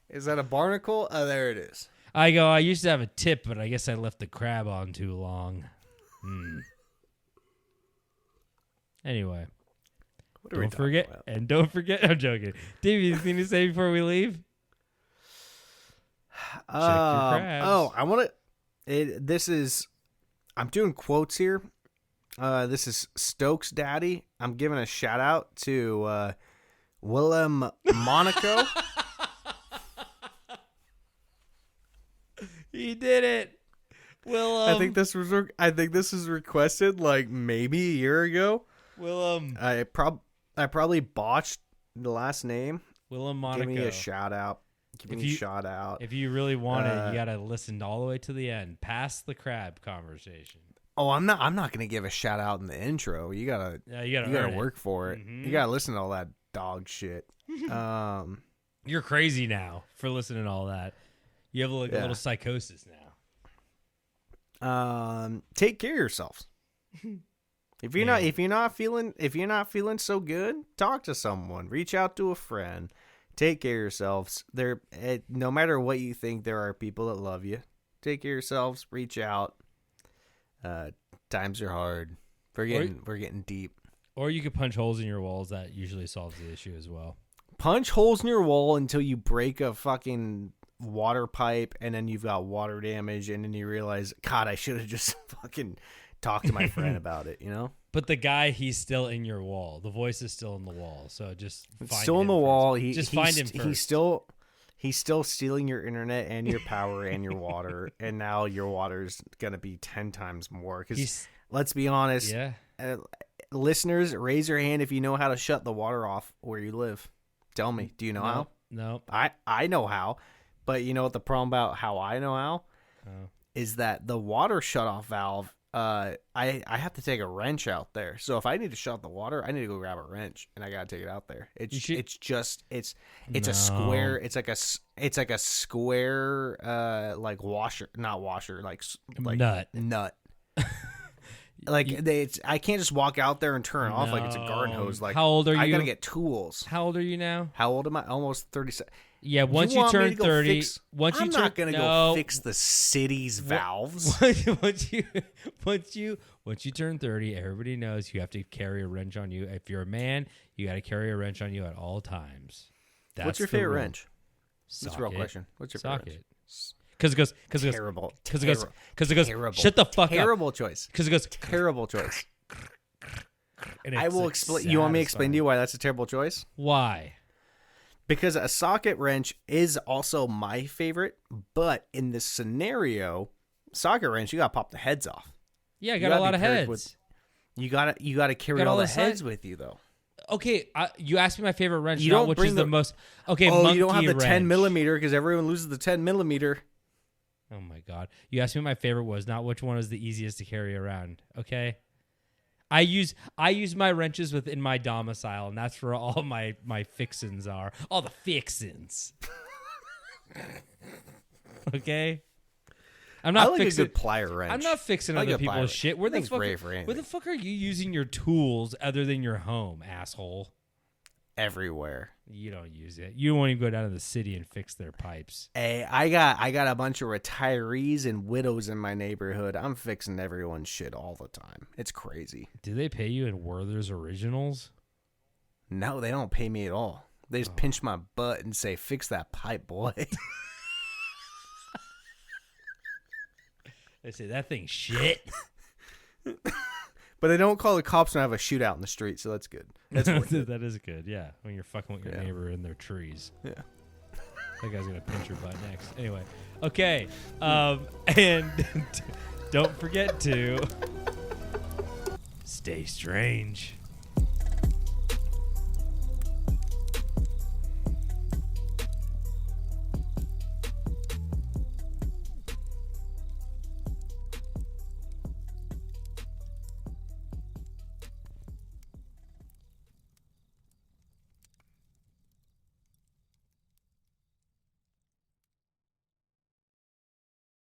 Speaker 6: is that a barnacle? Oh, there it is."
Speaker 5: I go, I used to have a tip, but I guess I left the crab on too long. Anyway, don't forget, I'm joking. Davey, anything to say before we leave? Check your crabs.
Speaker 6: Oh, I want to. I'm doing quotes here. This is Stokes' daddy. I'm giving a shout out to Willem Monaco.
Speaker 5: He did it. Willem.
Speaker 6: I think this was requested like maybe a year ago.
Speaker 5: Willem.
Speaker 6: I probably botched the last name.
Speaker 5: Willem Monaco.
Speaker 6: Give me a shout out. Give me a shout out.
Speaker 5: If you really want it, you gotta listen all the way to the end, past the crab conversation.
Speaker 6: Oh, I'm not gonna give a shout out in the intro. You gotta work for it.
Speaker 5: Mm-hmm.
Speaker 6: You gotta listen to all that dog shit.
Speaker 5: You're crazy now for listening to all that. You have a little psychosis now.
Speaker 6: Take care of yourselves. If you're not feeling so good, talk to someone. Reach out to a friend. Take care of yourselves. No matter what you think, there are people that love you. Take care of yourselves. Reach out. Times are hard. We're getting deep.
Speaker 5: Or you could punch holes in your walls. That usually solves the issue as well.
Speaker 6: Punch holes in your wall until you break a fucking water pipe, and then you've got water damage, and then you realize, God, I should have just fucking talked to my friend about it, you know?
Speaker 5: But the guy, he's still in your wall. The voice is still in the wall. So just
Speaker 6: It's
Speaker 5: find
Speaker 6: still in
Speaker 5: him
Speaker 6: the
Speaker 5: first.
Speaker 6: wall.
Speaker 5: Find him first.
Speaker 6: He's still stealing your internet and your power and your water, and now your water's gonna be 10 times more. Because let's be honest, listeners, raise your hand if you know how to shut the water off where you live. Tell me, do you know how?
Speaker 5: No.
Speaker 6: I know how, but you know what the problem about how I know how is that the water shut off valve. I have to take a wrench out there. So if I need to shut the water, I need to go grab a wrench and I gotta take it out there. It's a square. It's like a square like washer, not washer, like nut. Like I can't just walk out there and turn it off like it's a garden hose. Like,
Speaker 5: how old are you?
Speaker 6: I gotta get tools.
Speaker 5: How old are you now?
Speaker 6: How old am I? Almost 37.
Speaker 5: Yeah, once you turn 30,
Speaker 6: I'm not gonna go fix the city's valves.
Speaker 5: Once you turn 30, everybody knows you have to carry a wrench on you. If you're a man, you got to carry a wrench on you at all times.
Speaker 6: What's your favorite wrench?
Speaker 5: That's
Speaker 6: a real question. What's your favorite wrench?
Speaker 5: Because it goes
Speaker 6: terrible.
Speaker 5: Because it goes. Shut the fuck up.
Speaker 6: Terrible choice.
Speaker 5: Because it goes
Speaker 6: terrible choice. I will explain.
Speaker 5: Satisfying.
Speaker 6: You want me to explain to you why that's a terrible choice?
Speaker 5: Why?
Speaker 6: Because a socket wrench is also my favorite, but in this scenario, socket wrench, you gotta pop the heads off.
Speaker 5: Yeah, I got a lot of heads.
Speaker 6: You gotta carry all the heads with you though.
Speaker 5: Okay, you asked me my favorite wrench, which is the most. Okay,
Speaker 6: you don't have the
Speaker 5: wrench.
Speaker 6: 10 millimeter because everyone loses the 10 millimeter.
Speaker 5: Oh my God! You asked me what my favorite was, not which one was the easiest to carry around. Okay. I use my wrenches within my domicile, and that's where all my fixins are. All the fixins. Okay? I'm not fixing
Speaker 6: a good plier wrench.
Speaker 5: I'm not fixing other people's shit. Where the fuck are you using your tools other than your home, asshole?
Speaker 6: Everywhere.
Speaker 5: You don't use it. You won't even go down to the city and fix their pipes.
Speaker 6: Hey, I got a bunch of retirees and widows in my neighborhood. I'm fixing everyone's shit all the time. It's crazy.
Speaker 5: Do they pay you in Werther's Originals?
Speaker 6: No, they don't pay me at all. They just pinch my butt and say, "Fix that pipe, boy."
Speaker 5: They say that thing's shit.
Speaker 6: But they don't call the cops when I have a shootout in the street, so that's good. That's
Speaker 5: that is good, yeah. When you're fucking with your neighbor in their trees.
Speaker 6: Yeah.
Speaker 5: That guy's going to pinch your butt next. Anyway. Okay. And don't forget to stay strange.